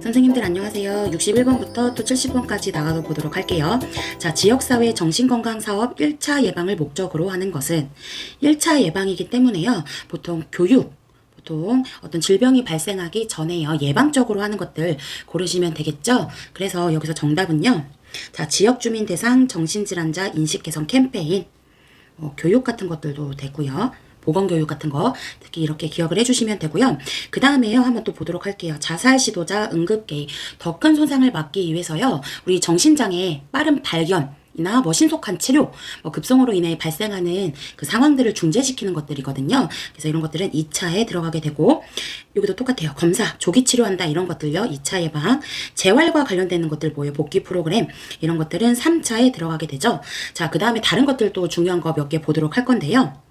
선생님들 안녕하세요. 61번부터 또 70번까지 나가 보도록 할게요. 자, 지역사회 정신건강사업 1차 예방을 목적으로 하는 것은 1차 예방이기 때문에요. 보통 보통 어떤 질병이 발생하기 전에요. 예방적으로 하는 것들 고르시면 되겠죠. 그래서 여기서 정답은요. 자, 지역주민 대상 정신질환자 인식 개선 캠페인, 교육 같은 것들도 되고요. 보건교육 같은 거 특히 이렇게 기억을 해주시면 되고요. 그 다음에요. 한번 또 보도록 할게요. 자살 시도자 응급개입, 더 큰 손상을 막기 위해서요. 우리 정신장애 빠른 발견 이나 신속한 치료, 급성으로 인해 발생하는 그 상황들을 중재시키는 것들이거든요. 그래서 이런 것들은 2차에 들어가게 되고, 여기도 똑같아요. 검사, 조기 치료한다 이런 것들요. 2차 예방, 재활과 관련되는 것들 뭐예요? 복귀 프로그램 이런 것들은 3차에 들어가게 되죠. 자, 그 다음에 다른 것들도 중요한 거 몇 개 보도록 할 건데요.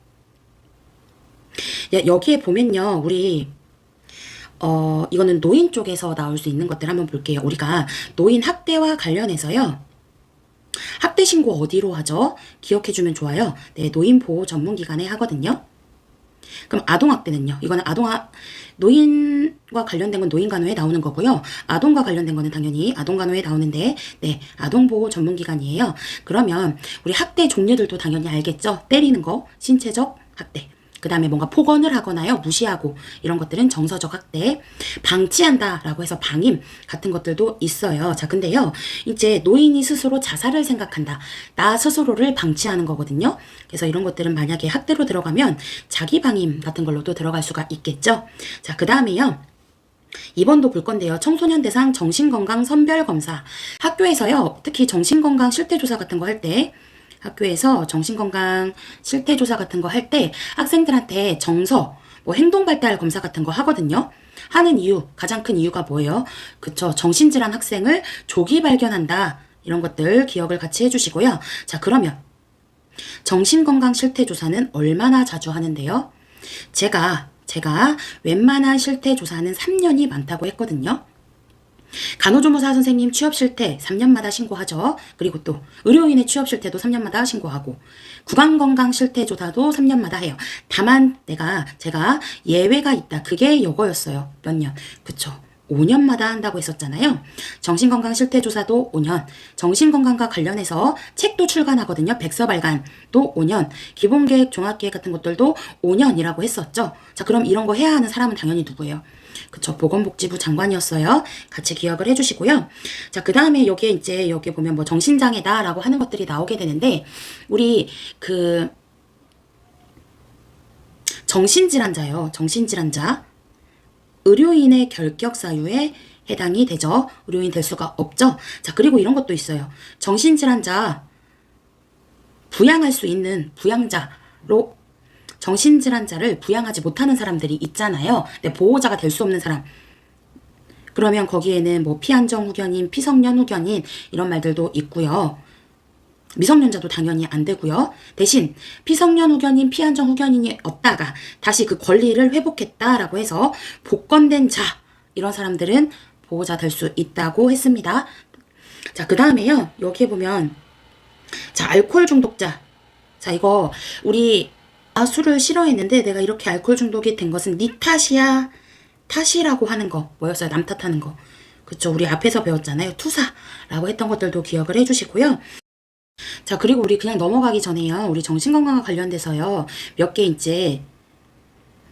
여기에 보면요. 우리 이거는 노인 쪽에서 나올 수 있는 것들 한번 볼게요. 우리가 노인 학대와 관련해서요. 학대 신고 어디로 하죠? 기억해주면 좋아요. 네, 노인보호 전문기관에 하거든요. 그럼 아동학대는요? 이거는 노인과 관련된 건 노인간호에 나오는 거고요. 아동과 관련된 거는 당연히 아동간호에 나오는데, 네, 아동보호 전문기관이에요. 그러면 우리 학대 종류들도 당연히 알겠죠? 때리는 거, 신체적 학대. 그 다음에 뭔가 폭언을 하거나요, 무시하고 이런 것들은 정서적 학대, 방치한다 라고 해서 방임 같은 것들도 있어요. 자, 근데요, 이제 노인이 스스로 자살을 생각한다, 나 스스로를 방치하는 거거든요. 그래서 이런 것들은 만약에 학대로 들어가면 자기 방임 같은 걸로도 들어갈 수가 있겠죠. 자, 그 다음에요, 2번도 볼 건데요. 청소년 대상 정신건강 선별검사. 학교에서요, 특히 정신건강 실태조사 같은 거 할 때, 학교에서 정신건강 실태조사 같은 거 할 때 학생들한테 정서, 행동발달 검사 같은 거 하거든요. 하는 이유, 가장 큰 이유가 뭐예요? 그쵸, 정신질환 학생을 조기 발견한다. 이런 것들 기억을 같이 해주시고요. 자, 그러면 정신건강 실태조사는 얼마나 자주 하는데요? 제가 웬만한 실태조사는 3년이 많다고 했거든요. 간호조무사 선생님 취업 실태 3년마다 신고하죠. 그리고 또 의료인의 취업 실태도 3년마다 신고하고, 구강건강 실태 조사도 3년마다 해요. 다만 제가 예외가 있다. 그게 요거였어요. 몇 년? 그쵸. 5년마다 한다고 했었잖아요. 정신건강 실태조사도 5년, 정신건강과 관련해서 책도 출간하거든요. 백서 발간도 5년, 기본계획, 종합계획 같은 것들도 5년이라고 했었죠. 자, 그럼 이런 거 해야 하는 사람은 당연히 누구예요? 그쵸, 보건복지부 장관이었어요. 같이 기억을 해주시고요. 자, 그 다음에 여기에 보면 정신장애다라고 하는 것들이 나오게 되는데, 우리 정신질환자요. 정신질환자. 의료인의 결격 사유에 해당이 되죠. 의료인 될 수가 없죠. 자, 그리고 이런 것도 있어요. 정신질환자 부양할 수 있는 부양자로, 정신질환자를 부양하지 못하는 사람들이 있잖아요. 근데 보호자가 될 수 없는 사람. 그러면 거기에는 피안정 후견인, 피성년 후견인 이런 말들도 있고요. 미성년자도 당연히 안 되고요. 대신 피성년 후견인, 피안정 후견인이 없다가 다시 그 권리를 회복했다라고 해서 복권된 자, 이런 사람들은 보호자 될 수 있다고 했습니다. 자, 그 다음에요. 여기에 보면, 자, 알코올 중독자. 자, 이거 우리 술을 싫어했는데 내가 이렇게 알코올 중독이 된 것은 네 탓이야. 탓이라고 하는 거 뭐였어요? 남 탓하는 거. 그쵸, 우리 앞에서 배웠잖아요. 투사라고 했던 것들도 기억을 해주시고요. 자, 그리고 우리 그냥 넘어가기 전에요. 우리 정신건강과 관련돼서요. 몇 개 이제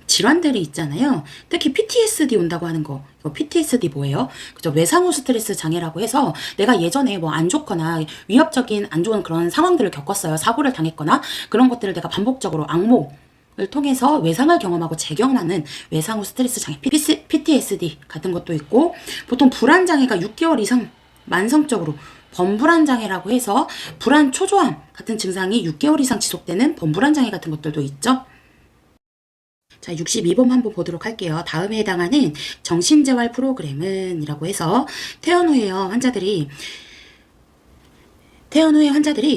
질환들이 있잖아요. 특히 PTSD 온다고 하는 거. 이거 PTSD 뭐예요? 그죠? 외상후 스트레스 장애라고 해서 내가 예전에 안 좋거나 위협적인 안 좋은 그런 상황들을 겪었어요. 사고를 당했거나 그런 것들을 내가 반복적으로 악몽을 통해서 외상을 경험하고 재경험하는 외상후 스트레스 장애, PTSD 같은 것도 있고, 보통 불안장애가 6개월 이상 만성적으로 범불안장애라고 해서 불안 초조함 같은 증상이 6개월 이상 지속되는 범불안장애 같은 것들도 있죠. 자, 62번 한번 보도록 할게요. 다음에 해당하는 정신재활 프로그램은 이라고 해서 퇴원 후에 환자들이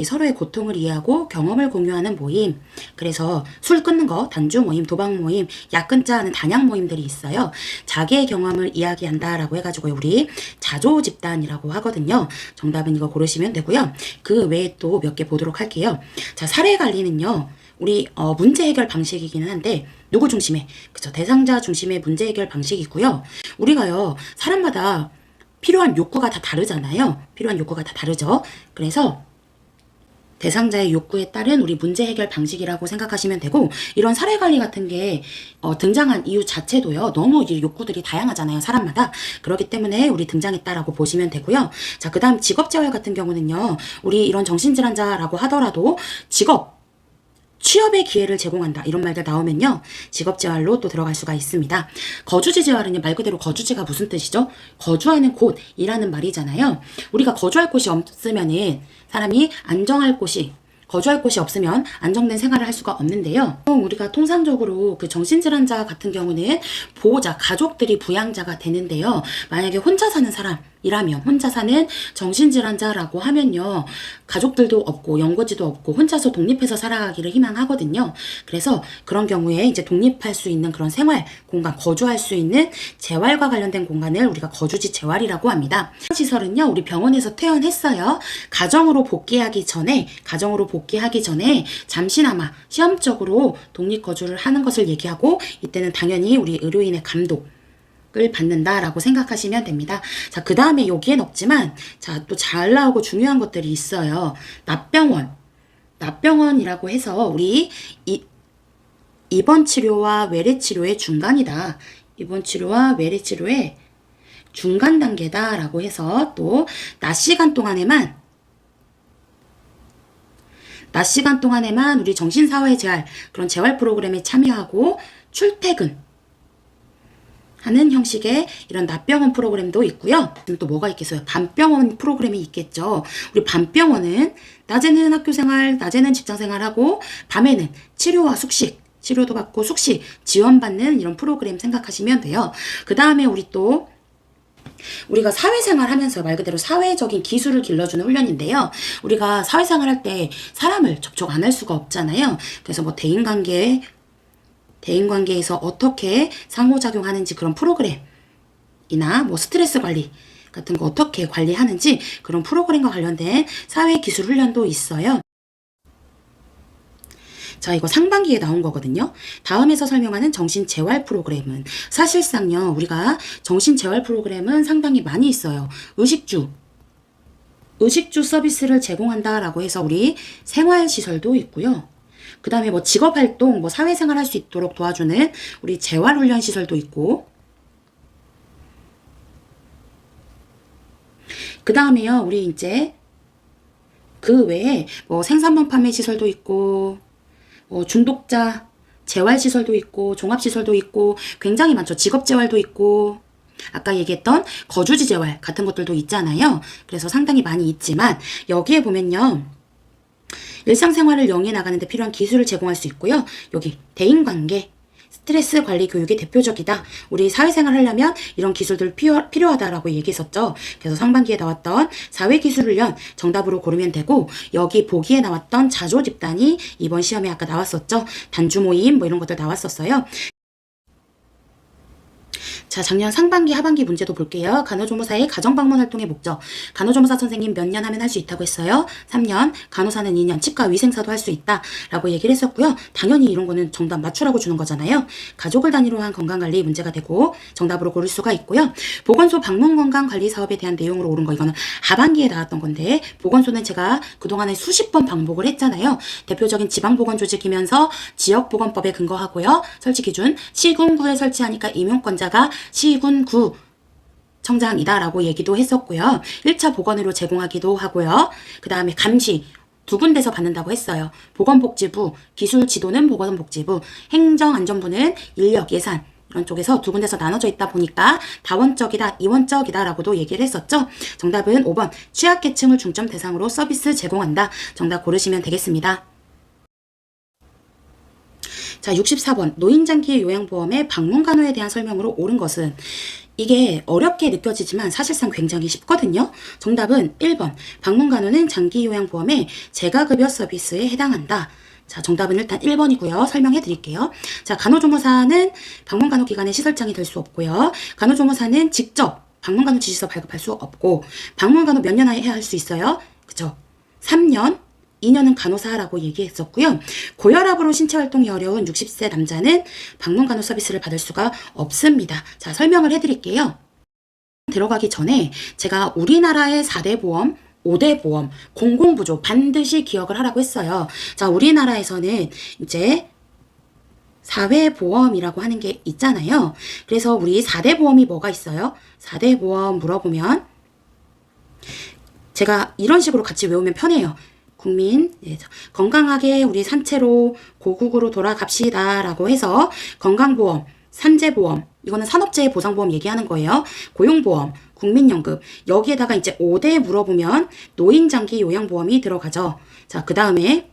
서로의 고통을 이해하고 경험을 공유하는 모임. 그래서 술 끊는 거, 단주 모임, 도박 모임, 약 끊자 하는 단약 모임들이 있어요. 자기의 경험을 이야기한다라고 해가지고 우리 자조 집단이라고 하거든요. 정답은 이거 고르시면 되고요. 그 외에 또 몇 개 보도록 할게요. 자, 사례 관리는요. 우리 문제 해결 방식이기는 한데 누구 중심의, 그쵸, 대상자 중심의 문제 해결 방식이고요. 우리가요, 사람마다 필요한 욕구가 다 다르잖아요. 필요한 욕구가 다 다르죠. 그래서 대상자의 욕구에 따른 우리 문제 해결 방식이라고 생각하시면 되고, 이런 사례 관리 같은 게 등장한 이유 자체도요, 너무 이 욕구들이 다양하잖아요, 사람마다. 그렇기 때문에 우리 등장했다라고 보시면 되고요. 자, 그 다음 직업재활 같은 경우는요, 우리 이런 정신질환자라고 하더라도 취업의 기회를 제공한다, 이런 말들 나오면요, 직업재활로 또 들어갈 수가 있습니다. 거주지 재활은요, 말 그대로 거주지가 무슨 뜻이죠? 거주하는 곳이라는 말이잖아요. 우리가 거주할 곳이 없으면은 사람이 거주할 곳이 없으면 안정된 생활을 할 수가 없는데요. 우리가 통상적으로 그 정신질환자 같은 경우는 보호자, 가족들이 부양자가 되는데요. 만약에 혼자 사는 사람이라면, 혼자 사는 정신질환자라고 하면요, 가족들도 없고 연고지도 없고 혼자서 독립해서 살아가기를 희망하거든요. 그래서 그런 경우에 이제 독립할 수 있는 그런 생활 공간, 거주할 수 있는 재활과 관련된 공간을 우리가 거주지 재활이라고 합니다. 시설은요, 우리 병원에서 퇴원했어요. 가정으로 복귀하기 전에 잠시나마 시험적으로 독립거주를 하는 것을 얘기하고, 이때는 당연히 우리 의료인의 감독을 받는다라고 생각하시면 됩니다. 자, 그 다음에 여기엔 없지만, 자, 또 잘 나오고 중요한 것들이 있어요. 납병원이라고 해서 우리 입원 치료와 외래 치료의 중간이다. 입원 치료와 외래 치료의 중간 단계다라고 해서, 또 낮 시간 동안에만 우리 정신사회 재활, 그런 재활 프로그램에 참여하고 출퇴근 하는 형식의 이런 낮병원 프로그램도 있고요. 또 뭐가 있겠어요? 밤병원 프로그램이 있겠죠. 우리 밤병원은 낮에는 학교생활, 낮에는 직장생활하고, 밤에는 치료와 숙식, 치료도 받고 숙식 지원받는 이런 프로그램 생각하시면 돼요. 그 다음에 우리가 사회생활 하면서 말 그대로 사회적인 기술을 길러주는 훈련인데요. 우리가 사회생활 할 때 사람을 접촉 안 할 수가 없잖아요. 그래서 대인관계에서 어떻게 상호작용하는지 그런 프로그램이나 스트레스 관리 같은 거 어떻게 관리하는지 그런 프로그램과 관련된 사회기술 훈련도 있어요. 자, 이거 상반기에 나온 거거든요. 다음에서 설명하는 정신재활 프로그램은 사실상요, 우리가 정신재활 프로그램은 상당히 많이 있어요. 의식주 서비스를 제공한다라고 해서 우리 생활시설도 있고요. 그 다음에 직업활동, 사회생활 할 수 있도록 도와주는 우리 재활훈련시설도 있고, 그 다음에요, 우리 이제 그 외에 생산물 판매 시설도 있고, 중독자 재활시설도 있고, 종합시설도 있고, 굉장히 많죠. 직업재활도 있고, 아까 얘기했던 거주지 재활 같은 것들도 있잖아요. 그래서 상당히 많이 있지만, 여기에 보면요, 일상생활을 영위해 나가는데 필요한 기술을 제공할 수 있고요. 여기 대인관계, 스트레스 관리 교육이 대표적이다. 우리 사회생활 하려면 이런 기술들 필요하다라고 얘기했었죠. 그래서 상반기에 나왔던 사회기술훈련 정답으로 고르면 되고, 여기 보기에 나왔던 자조집단이 이번 시험에 아까 나왔었죠. 단주모임 이런 것들 나왔었어요. 자, 작년 상반기 하반기 문제도 볼게요. 간호조무사의 가정방문 활동의 목적. 간호조무사 선생님 몇 년 하면 할 수 있다고 했어요? 3년, 간호사는 2년, 치과 위생사도 할 수 있다 라고 얘기를 했었고요. 당연히 이런 거는 정답 맞추라고 주는 거잖아요. 가족을 단위로 한 건강관리 문제가 되고 정답으로 고를 수가 있고요. 보건소 방문건강관리 사업에 대한 내용으로 옳은 거, 이거는 하반기에 나왔던 건데, 보건소는 제가 그동안에 수십 번 반복을 했잖아요. 대표적인 지방보건조직이면서 지역보건법에 근거하고요. 설치기준 시군구에 설치하니까 임용권자가 시군구 청장이다라고 얘기도 했었고요. 1차 보건의료 제공하기도 하고요. 그 다음에 감시 두 군데서 받는다고 했어요. 보건복지부, 기술지도는 보건복지부, 행정안전부는 인력 예산 이런 쪽에서 두 군데서 나눠져 있다 보니까 다원적이다, 이원적이다 라고도 얘기를 했었죠. 정답은 5번 취약계층을 중점 대상으로 서비스 제공한다. 정답 고르시면 되겠습니다. 자, 64번 노인장기 요양보험의 방문간호에 대한 설명으로 옳은 것은, 이게 어렵게 느껴지지만 사실상 굉장히 쉽거든요. 정답은 1번 방문간호는 장기요양보험의 재가급여 서비스에 해당한다. 자, 정답은 일단 1번이고요. 설명해 드릴게요. 자, 간호조무사는 방문간호 기관의 시설장이 될 수 없고요. 간호조무사는 직접 방문간호 지시서 발급할 수 없고, 방문간호 몇 년 해야 할 수 있어요? 그쵸? 3년, 2년은 간호사라고 얘기했었고요. 고혈압으로 신체활동이 어려운 60세 남자는 방문간호 서비스를 받을 수가 없습니다. 자, 설명을 해드릴게요. 들어가기 전에 제가 우리나라의 4대 보험, 5대 보험, 공공부조 반드시 기억을 하라고 했어요. 자, 우리나라에서는 이제 사회보험이라고 하는 게 있잖아요. 그래서 우리 4대 보험이 뭐가 있어요? 4대 보험 물어보면 제가 이런 식으로 같이 외우면 편해요. 국민, 건강하게 우리 산채로 고국으로 돌아갑시다 라고 해서 건강보험, 산재보험, 이거는 산업재해 보상보험 얘기하는 거예요. 고용보험, 국민연금, 여기에다가 이제 5대 물어보면 노인장기 요양보험이 들어가죠. 자, 그 다음에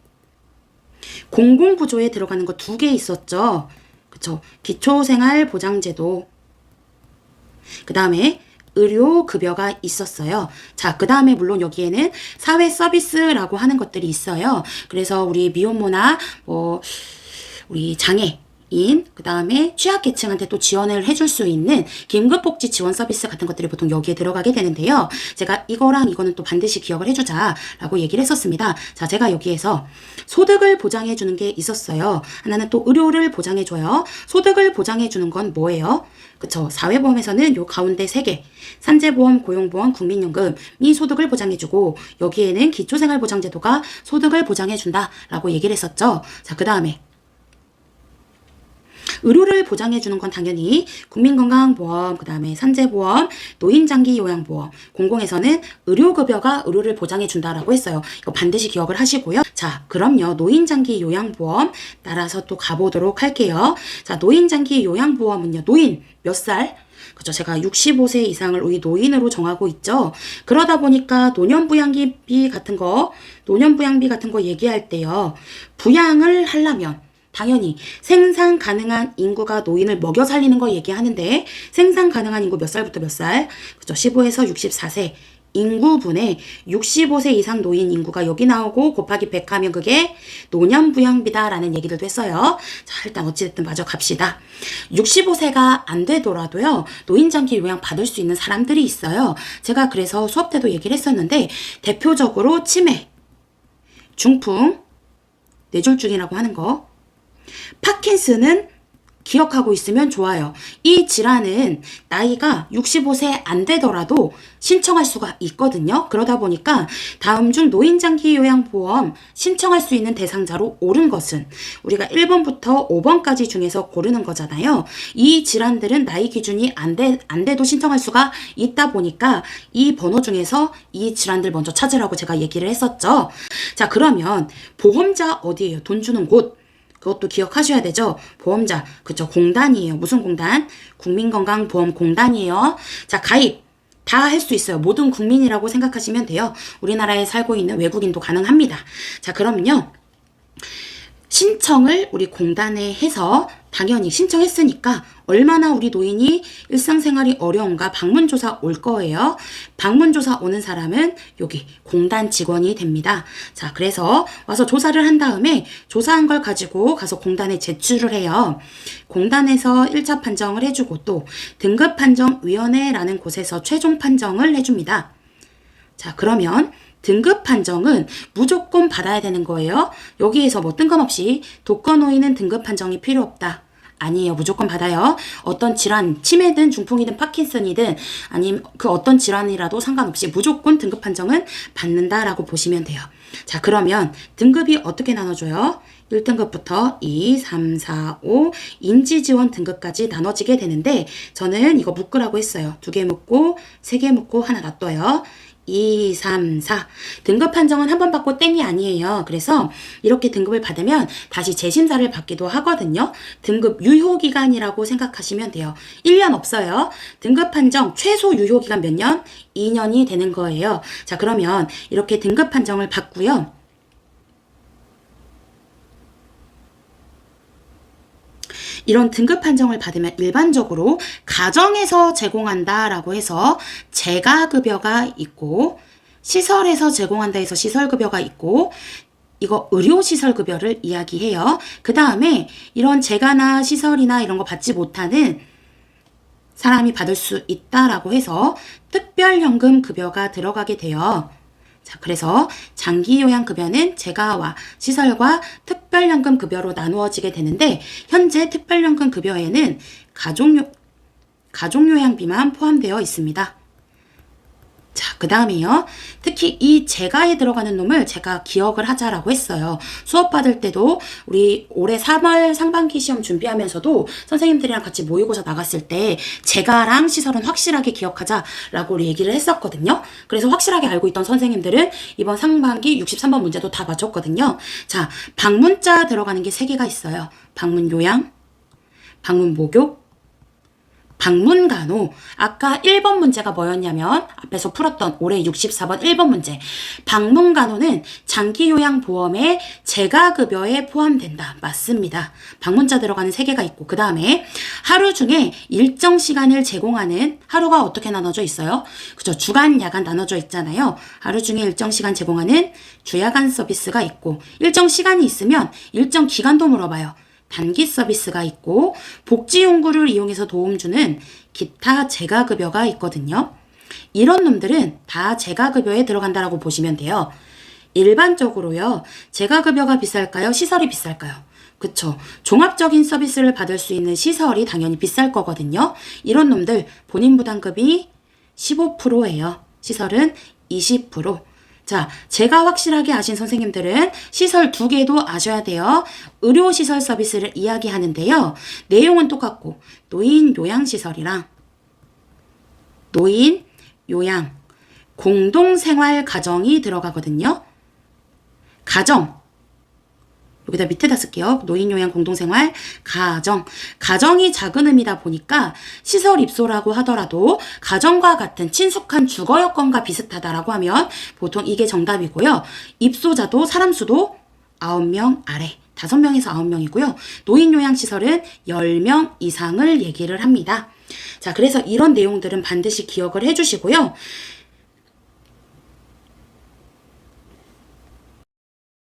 공공부조에 들어가는 거 2개 있었죠. 그쵸? 기초생활보장제도. 그 다음에 의료급여가 있었어요. 자, 그 다음에 물론 여기에는 사회서비스라고 하는 것들이 있어요. 그래서 우리 미혼모나 우리 장애인, 그 다음에 취약계층한테 또 지원을 해줄 수 있는 긴급복지 지원 서비스 같은 것들이 보통 여기에 들어가게 되는데요. 제가 이거랑 이거는 또 반드시 기억을 해주자라고 얘기를 했었습니다. 자, 제가 여기에서 소득을 보장해주는 게 있었어요. 하나는 또 의료를 보장해줘요. 소득을 보장해주는 건 뭐예요? 그쵸. 사회보험에서는 요 가운데 3개, 산재보험, 고용보험, 국민연금이 소득을 보장해주고 여기에는 기초생활보장제도가 소득을 보장해준다라고 얘기를 했었죠. 자, 그 다음에 의료를 보장해주는 건 당연히 국민건강보험, 그 다음에 산재보험, 노인장기요양보험, 공공에서는 의료급여가 의료를 보장해준다라고 했어요. 이거 반드시 기억을 하시고요. 자, 그럼요. 노인장기요양보험 따라서 또 가보도록 할게요. 자, 노인장기요양보험은요. 노인 몇 살? 그죠. 제가 65세 이상을 우리 노인으로 정하고 있죠. 그러다 보니까 노년부양비 같은 거 얘기할 때요. 부양을 하려면 당연히 생산 가능한 인구가 노인을 먹여 살리는 거 얘기하는데 생산 가능한 인구 몇 살부터 몇 살? 그죠? 15에서 64세 인구분의 65세 이상 노인 인구가 여기 나오고 곱하기 100 하면 그게 노년부양비다라는 얘기들도 했어요. 자, 일단 어찌됐든 마저 갑시다. 65세가 안 되더라도요. 노인장기 요양 받을 수 있는 사람들이 있어요. 제가 그래서 수업 때도 얘기를 했었는데 대표적으로 치매, 중풍, 뇌졸중이라고 하는 거, 파킨슨은 기억하고 있으면 좋아요. 이 질환은 나이가 65세 안 되더라도 신청할 수가 있거든요. 그러다 보니까 다음 중 노인장기요양보험 신청할 수 있는 대상자로 옳은 것은 우리가 1번부터 5번까지 중에서 고르는 거잖아요. 이 질환들은 나이 기준이 안 돼도 신청할 수가 있다 보니까 이 번호 중에서 이 질환들 먼저 찾으라고 제가 얘기를 했었죠. 자, 그러면 보험자 어디예요? 돈 주는 곳. 그것도 기억하셔야 되죠. 보험자, 그쵸, 공단이에요. 무슨 공단? 국민건강보험공단이에요. 자, 가입 다 할 수 있어요. 모든 국민이라고 생각하시면 돼요. 우리나라에 살고 있는 외국인도 가능합니다. 자, 그러면요. 신청을 우리 공단에 해서 당연히 신청했으니까 얼마나 우리 노인이 일상생활이 어려운가 방문조사 올 거예요. 방문조사 오는 사람은 여기 공단 직원이 됩니다. 자, 그래서 와서 조사를 한 다음에 조사한 걸 가지고 가서 공단에 제출을 해요. 공단에서 1차 판정을 해주고 또 등급판정위원회라는 곳에서 최종 판정을 해줍니다. 자, 그러면 등급 판정은 무조건 받아야 되는 거예요. 여기에서 뭐 뜬금없이 독거노인은 등급 판정이 필요 없다. 아니에요. 무조건 받아요. 어떤 질환, 치매든 중풍이든 파킨슨이든 아니면 그 어떤 질환이라도 상관없이 무조건 등급 판정은 받는다라고 보시면 돼요. 자, 그러면 등급이 어떻게 나눠져요? 1등급부터 2, 3, 4, 5 인지지원 등급까지 나눠지게 되는데 저는 이거 묶으라고 했어요. 2개 묶고 3개 묶고 하나 놔둬요. 2, 3, 4 등급 판정은 한 번 받고 땡이 아니에요. 그래서 이렇게 등급을 받으면 다시 재심사를 받기도 하거든요. 등급 유효기간이라고 생각하시면 돼요. 1년 없어요. 등급 판정 최소 유효기간 몇 년? 2년이 되는 거예요. 자, 그러면 이렇게 등급 판정을 받고요. 이런 등급 판정을 받으면 일반적으로 가정에서 제공한다라고 해서 재가급여가 있고 시설에서 제공한다 해서 시설급여가 있고 이거 의료시설급여를 이야기해요. 그 다음에 이런 재가나 시설이나 이런 거 받지 못하는 사람이 받을 수 있다라고 해서 특별연금 급여가 들어가게 돼요. 자, 그래서 장기요양급여는 재가와 시설과 특별연금 급여로 나누어지게 되는데 현재 특별연금 급여에는 가족요양비만 포함되어 있습니다. 자, 그 다음에요. 특히 이 재가에 들어가는 놈을 제가 기억을 하자라고 했어요. 수업 받을 때도 우리 올해 3월 상반기 시험 준비하면서도 선생님들이랑 같이 모의고사 나갔을 때 재가랑 시설은 확실하게 기억하자라고 우리 얘기를 했었거든요. 그래서 확실하게 알고 있던 선생님들은 이번 상반기 63번 문제도 다 맞췄거든요. 자, 방문자 들어가는 게 3개가 있어요. 방문 요양, 방문 목욕, 방문 간호. 아까 1번 문제가 뭐였냐면 앞에서 풀었던 올해 64번 1번 문제. 방문 간호는 장기 요양 보험에 재가급여에 포함된다. 맞습니다. 방문자 들어가는 3개가 있고 그 다음에 하루 중에 일정 시간을 제공하는 하루가 어떻게 나눠져 있어요? 그죠? 주간, 야간 나눠져 있잖아요. 하루 중에 일정 시간 제공하는 주야간 서비스가 있고 일정 시간이 있으면 일정 기간도 물어봐요. 단기 서비스가 있고 복지용구를 이용해서 도움 주는 기타 재가급여가 있거든요. 이런 놈들은 다 재가급여에 들어간다라고 보시면 돼요. 일반적으로요. 재가급여가 비쌀까요? 시설이 비쌀까요? 그쵸. 종합적인 서비스를 받을 수 있는 시설이 당연히 비쌀 거거든요. 이런 놈들 본인 부담금이 15%예요. 시설은 20%. 자, 제가 확실하게 아신 선생님들은 시설 2개도 아셔야 돼요. 의료시설 서비스를 이야기하는데요. 내용은 똑같고 노인 요양시설이랑 노인 요양 공동생활 가정이 들어가거든요. 가정 여기다 밑에다 쓸게요. 노인요양 공동생활 가정. 가정이 작은 의미다 보니까 시설 입소라고 하더라도 가정과 같은 친숙한 주거 여건과 비슷하다라고 하면 보통 이게 정답이고요. 입소자도 사람 수도 9명 아래. 5명에서 9명이고요. 노인요양시설은 10명 이상을 얘기를 합니다. 자, 그래서 이런 내용들은 반드시 기억을 해주시고요.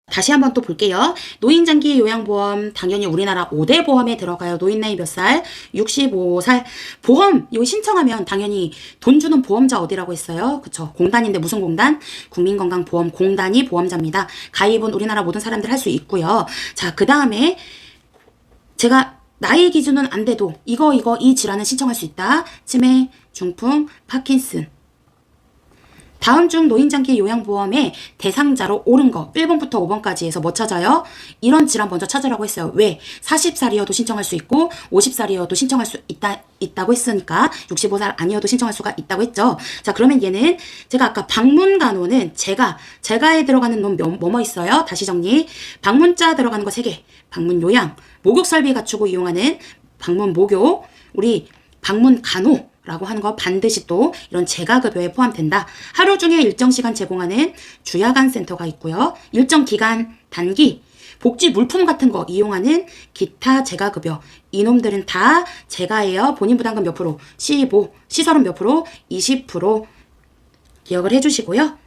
다시 한번 또 볼게요. 노인장기 요양보험 당연히 우리나라 5대 보험에 들어가요. 노인 나이 몇 살? 65살. 보험 이거 신청하면 당연히 돈 주는 보험자 어디라고 했어요? 그쵸? 공단인데 무슨 공단? 국민건강보험공단이 보험자입니다. 가입은 우리나라 모든 사람들 할 수 있고요. 자, 그 다음에 제가 나이 기준은 안 돼도 이 질환은 신청할 수 있다. 치매, 중풍, 파킨슨. 다음 중 노인장기 요양보험의 대상자로 옳은 거 1번부터 5번까지 해서 뭐 찾아요? 이런 질환 먼저 찾으라고 했어요. 왜? 40살이어도 신청할 수 있고 50살이어도 신청할 수 있다고 했으니까 65살 아니어도 신청할 수가 있다고 했죠. 자, 그러면 얘는 제가 아까 방문간호는 재가에 들어가는 놈 뭐뭐 있어요? 다시 정리. 방문자 들어가는 거 3개. 방문요양, 목욕설비 갖추고 이용하는 방문목욕, 우리 방문간호 라고 하는 거 반드시 또 이런 재가급여에 포함된다. 하루 중에 일정 시간 제공하는 주야간 센터가 있고요. 일정 기간 단기 복지 물품 같은 거 이용하는 기타 재가급여. 이놈들은 다 재가예요. 본인 부담금 몇 프로? 15. 시설은 몇 프로? 20% 기억을 해주시고요.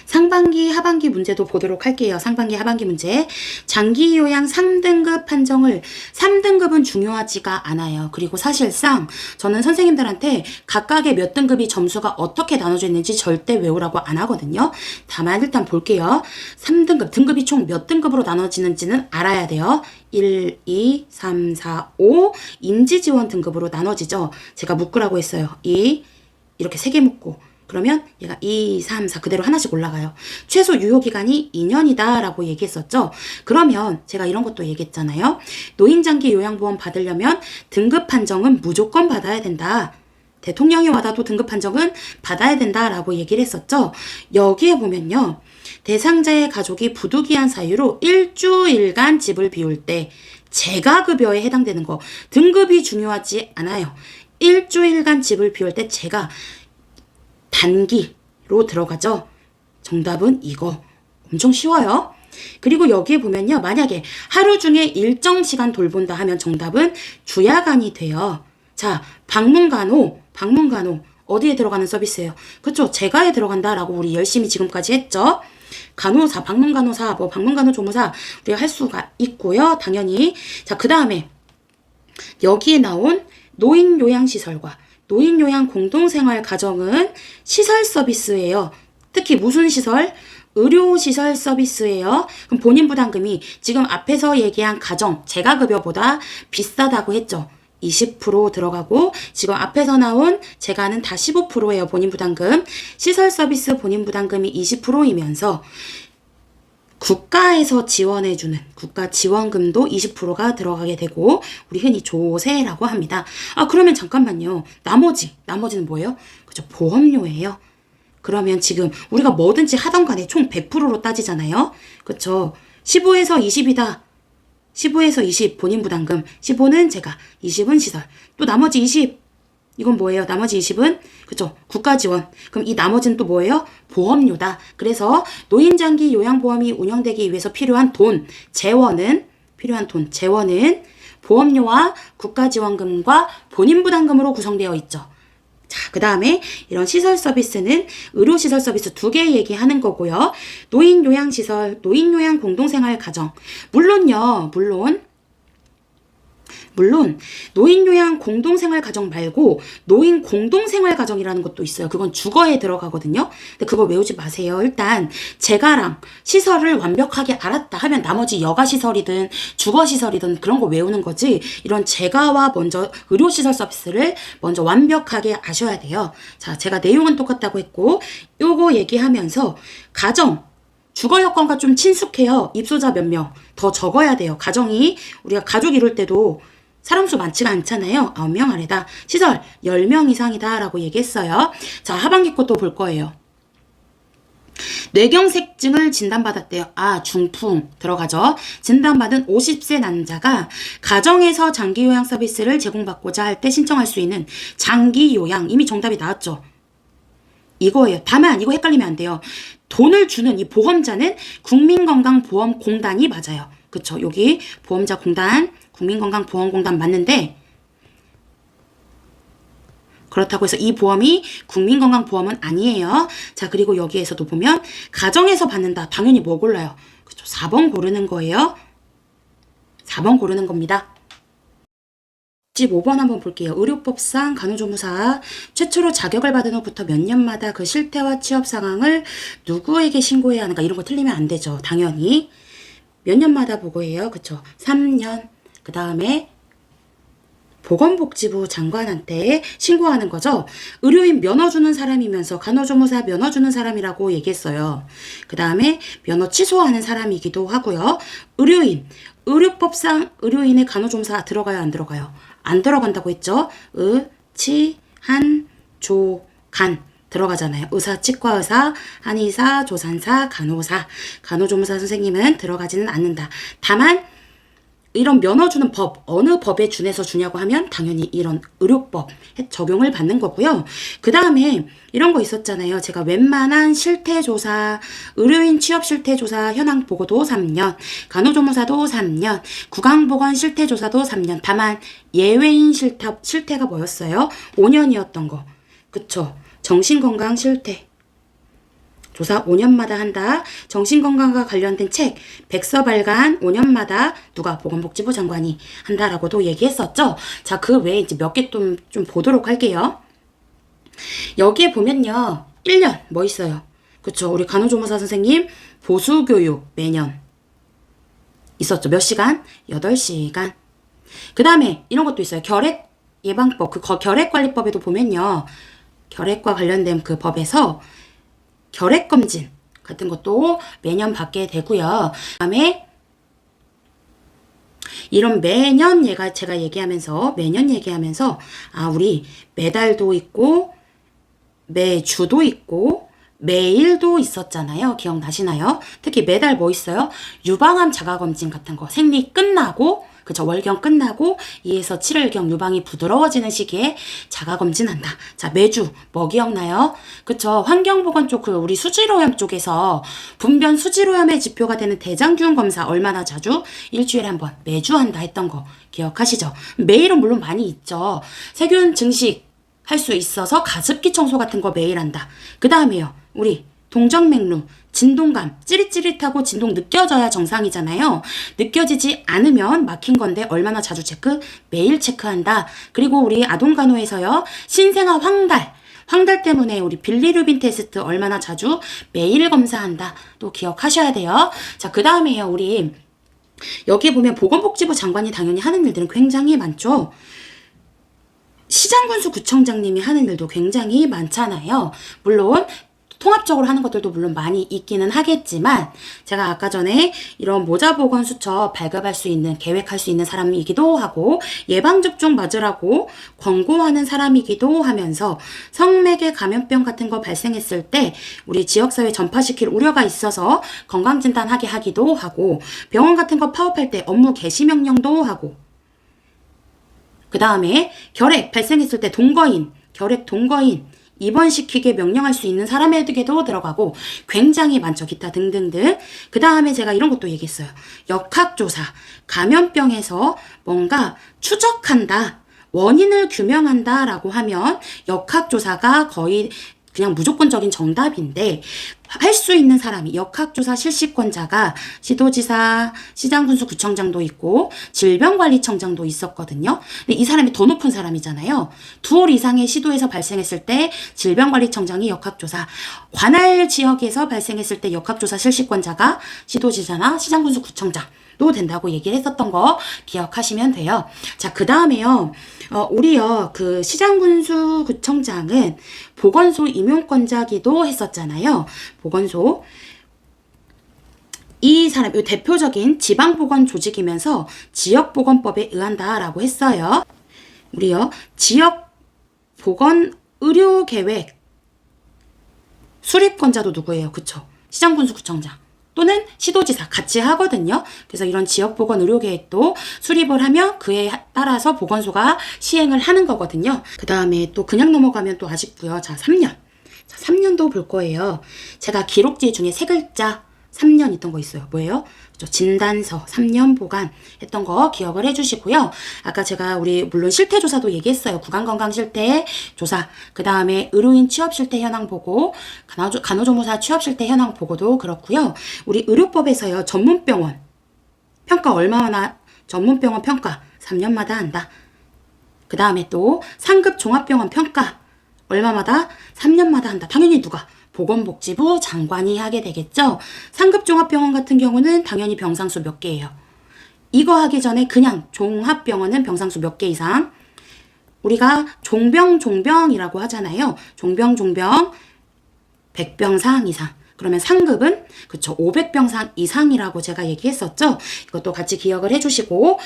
상반기, 하반기 문제도 보도록 할게요. 상반기, 하반기 문제. 장기 요양 3등급 판정을 3등급은 중요하지가 않아요. 그리고 사실상 저는 선생님들한테 각각의 몇 등급이 점수가 어떻게 나눠져 있는지 절대 외우라고 안 하거든요. 다만 일단 볼게요. 3등급, 등급이 총 몇 등급으로 나눠지는지는 알아야 돼요. 1, 2, 3, 4, 5 인지지원 등급으로 나눠지죠. 제가 묶으라고 했어요. 2 이렇게 3개 묶고 그러면 얘가 2, 3, 4 그대로 하나씩 올라가요. 최소 유효기간이 2년이다 라고 얘기했었죠. 그러면 제가 이런 것도 얘기했잖아요. 노인장기 요양보험 받으려면 등급 판정은 무조건 받아야 된다. 대통령이 와도 등급 판정은 받아야 된다 라고 얘기를 했었죠. 여기에 보면요. 대상자의 가족이 부득이한 사유로 일주일간 집을 비울 때 재가급여에 해당되는 거 등급이 중요하지 않아요. 일주일간 집을 비울 때 재가 단기로 들어가죠. 정답은 이거. 엄청 쉬워요. 그리고 여기에 보면요. 만약에 하루 중에 일정 시간 돌본다 하면 정답은 주야간이 돼요. 자, 방문간호 어디에 들어가는 서비스예요? 그쵸? 재가에 들어간다라고 우리 열심히 지금까지 했죠. 간호사, 방문간호사, 뭐 방문간호조무사 우리가 할 수가 있고요. 당연히. 자, 그 다음에 여기에 나온 노인요양시설과 노인요양 공동생활 가정은 시설 서비스예요. 특히 무슨 시설? 의료시설 서비스예요. 그럼 본인 부담금이 지금 앞에서 얘기한 가정, 재가급여보다 비싸다고 했죠. 20% 들어가고 지금 앞에서 나온 제가 하는 다 15%예요. 본인 부담금. 시설 서비스 본인 부담금이 20%이면서 국가에서 지원해주는 국가 지원금도 20%가 들어가게 되고 우리 흔히 조세라고 합니다. 아 그러면 잠깐만요. 나머지는 뭐예요? 그죠? 보험료예요. 그러면 지금 우리가 뭐든지 하던 간에 총 100%로 따지잖아요. 그쵸? 15에서 20이다. 15에서 20 본인 부담금, 15는 제가, 20은 시설. 또 나머지 20 이건 뭐예요? 나머지 20은 그쵸? 국가 지원. 그럼 이 나머지는 또 뭐예요? 보험료다. 그래서 노인장기 요양보험이 운영되기 위해서 필요한 돈, 재원은 보험료와 국가 지원금과 본인 부담금으로 구성되어 있죠. 자, 그 다음에 이런 시설 서비스는 의료시설 서비스 두 개 얘기하는 거고요. 노인요양시설, 노인요양 공동생활 가정. 물론 노인요양 공동생활 가정 말고 노인 공동생활 가정이라는 것도 있어요. 그건 주거에 들어가거든요. 근데 그거 외우지 마세요. 일단 제가랑 시설을 완벽하게 알았다 하면 나머지 여가시설이든 주거시설이든 그런 거 외우는 거지. 이런 제가와 먼저 의료시설 서비스를 먼저 완벽하게 아셔야 돼요. 자, 제가 내용은 똑같다고 했고 요거 얘기하면서 가정 주거 여건과 좀 친숙해요. 입소자 몇 명 더 적어야 돼요. 가정이 우리가 가족 이룰 때도 사람 수 많지가 않잖아요. 9명 아래다. 시설 10명 이상이다 라고 얘기했어요. 자, 하반기 것도 볼 거예요. 뇌경색증을 진단받았대요. 아, 중풍 들어가죠. 진단받은 50세 남자가 가정에서 장기요양 서비스를 제공받고자 할 때 신청할 수 있는 장기요양. 이미 정답이 나왔죠. 이거예요. 다만 이거 헷갈리면 안 돼요. 돈을 주는 이 보험자는 국민건강보험공단이 맞아요. 그쵸? 여기 보험자 공단, 국민건강보험공단 맞는데 그렇다고 해서 이 보험이 국민건강보험은 아니에요. 자, 그리고 여기에서도 보면 가정에서 받는다. 당연히 뭐 골라요? 그쵸? 4번 고르는 거예요. 4번 고르는 겁니다. 15번 한번 볼게요. 의료법상 간호조무사 최초로 자격을 받은 후부터 몇 년마다 그 실태와 취업 상황을 누구에게 신고해야 하는가 이런 거 틀리면 안 되죠. 당연히 몇 년마다 보고해요. 그쵸? 3년. 그 다음에 보건복지부 장관한테 신고하는 거죠. 의료인 면허 주는 사람이면서 간호조무사 면허 주는 사람이라고 얘기했어요. 그 다음에 면허 취소하는 사람이기도 하고요. 의료인, 의료법상 의료인의 간호조무사 들어가요? 안 들어가요? 안 들어간다고 했죠. 치, 한, 조, 간 들어가잖아요. 의사, 치과의사, 한의사, 조산사, 간호사, 간호조무사 선생님은 들어가지는 않는다. 다만 이런 면허 주는 법, 어느 법에 준해서 주냐고 하면 당연히 이런 의료법 적용을 받는 거고요. 그 다음에 이런 거 있었잖아요. 제가 웬만한 실태조사, 의료인 취업 실태조사 현황 보고도 3년, 간호조무사도 3년, 구강보건 실태조사도 3년. 다만 예외인 실태가 뭐였어요? 5년이었던 거. 그쵸? 정신건강 실태. 조사 5년마다 한다. 정신건강과 관련된 책 백서 발간 5년마다 누가 보건복지부 장관이 한다라고도 얘기했었죠. 자, 그 외에 이제 몇 개 좀 보도록 할게요. 여기에 보면요. 1년 뭐 있어요? 그쵸? 우리 간호조무사 선생님 보수교육 매년 있었죠. 몇 시간? 8시간. 그 다음에 이런 것도 있어요. 결핵 예방법. 그 결핵관리법에도 보면요. 결핵과 관련된 그 법에서 결핵검진 같은 것도 매년 받게 되고요. 그 다음에 이런 매년 제가 얘기하면서 아, 우리 매달도 있고 매주도 있고 매일도 있었잖아요. 기억나시나요? 특히 매달 뭐 있어요? 유방암 자가검진 같은 거 생리 끝나고 그쵸? 월경 끝나고 2에서 7일경 유방이 부드러워지는 시기에 자가검진한다. 자, 매주 뭐 기억나요? 그쵸? 환경보건 쪽 우리 수질오염 쪽에서 분변 수질오염의 지표가 되는 대장균 검사 얼마나 자주? 일주일에 한 번 매주 한다 했던 거 기억하시죠? 매일은 물론 많이 있죠. 세균 증식 할 수 있어서 가습기 청소 같은 거 매일 한다. 그 다음에요. 우리 동정맥류, 진동감, 찌릿찌릿하고 진동 느껴져야 정상이잖아요. 느껴지지 않으면 막힌 건데 얼마나 자주 체크? 매일 체크한다. 그리고 우리 아동간호에서요. 신생아 황달 때문에 우리 빌리루빈 테스트 얼마나 자주? 매일 검사한다. 또 기억하셔야 돼요. 자, 그 다음에요. 우리 여기 보면 보건복지부 장관이 당연히 하는 일들은 굉장히 많죠. 시장군수구청장님이 하는 일도 굉장히 많잖아요. 물론 통합적으로 하는 것들도 물론 많이 있기는 하겠지만 제가 아까 전에 이런 모자보건수첩 발급할 수 있는 계획할 수 있는 사람이기도 하고 예방접종 맞으라고 권고하는 사람이기도 하면서 성매개 감염병 같은 거 발생했을 때 우리 지역사회 전파시킬 우려가 있어서 건강진단하게 하기도 하고 병원 같은 거 파업할 때 업무 개시 명령도 하고 그 다음에 결핵 발생했을 때 결핵 동거인 입원시키게 명령할 수 있는 사람에게도 들어가고 굉장히 많죠. 기타 등등등. 그 다음에 제가 이런 것도 얘기했어요. 역학조사, 감염병에서 뭔가 추적한다, 원인을 규명한다 라고 하면 역학조사가 거의 그냥 무조건적인 정답인데 할 수 있는 사람이 역학조사 실시권자가 시도지사, 시장군수구청장도 있고 질병관리청장도 있었거든요. 근데 이 사람이 더 높은 사람이잖아요. 2월 이상의 시도에서 발생했을 때 질병관리청장이 역학조사, 관할 지역에서 발생했을 때 역학조사 실시권자가 시도지사나 시장군수구청장도 된다고 얘기를 했었던 거 기억하시면 돼요. 자, 그 다음에요. 우리요, 그 시장군수구청장은 보건소 임용권자기도 했었잖아요. 보건소. 이 사람, 이 대표적인 지방보건조직이면서 지역보건법에 의한다라고 했어요. 우리요, 지역보건의료계획 수립권자도 누구예요? 그쵸? 시장군수구청장. 또는 시도지사 같이 하거든요. 그래서 이런 지역보건의료계획도 수립을 하면 그에 따라서 보건소가 시행을 하는 거거든요. 그 다음에 또 그냥 넘어가면 또 아쉽고요. 자, 3년. 자, 3년도 볼 거예요. 제가 기록지 중에 3글자 3년 있던 거 있어요. 뭐예요? 진단서 3년 보관 했던 거 기억을 해주시고요. 아까 제가 우리 물론 실태조사도 얘기했어요. 구강건강실태 조사, 그 다음에 의료인 취업실태 현황 보고, 간호조무사 취업실태 현황 보고도 그렇고요. 우리 의료법에서요. 전문병원 평가 얼마나, 전문병원 평가 3년마다 한다. 그 다음에 또 상급 종합병원 평가 얼마마다 3년마다 한다. 당연히 누가? 보건복지부 장관이 하게 되겠죠. 상급 종합병원 같은 경우는 당연히 병상수 몇 개예요. 이거 하기 전에 그냥 종합병원은 병상수 몇 개 이상. 우리가 종병이라고 하잖아요. 종병 100병상 이상. 그러면 상급은 그쵸 500병상 이상이라고 제가 얘기했었죠. 이것도 같이 기억을 해주시고,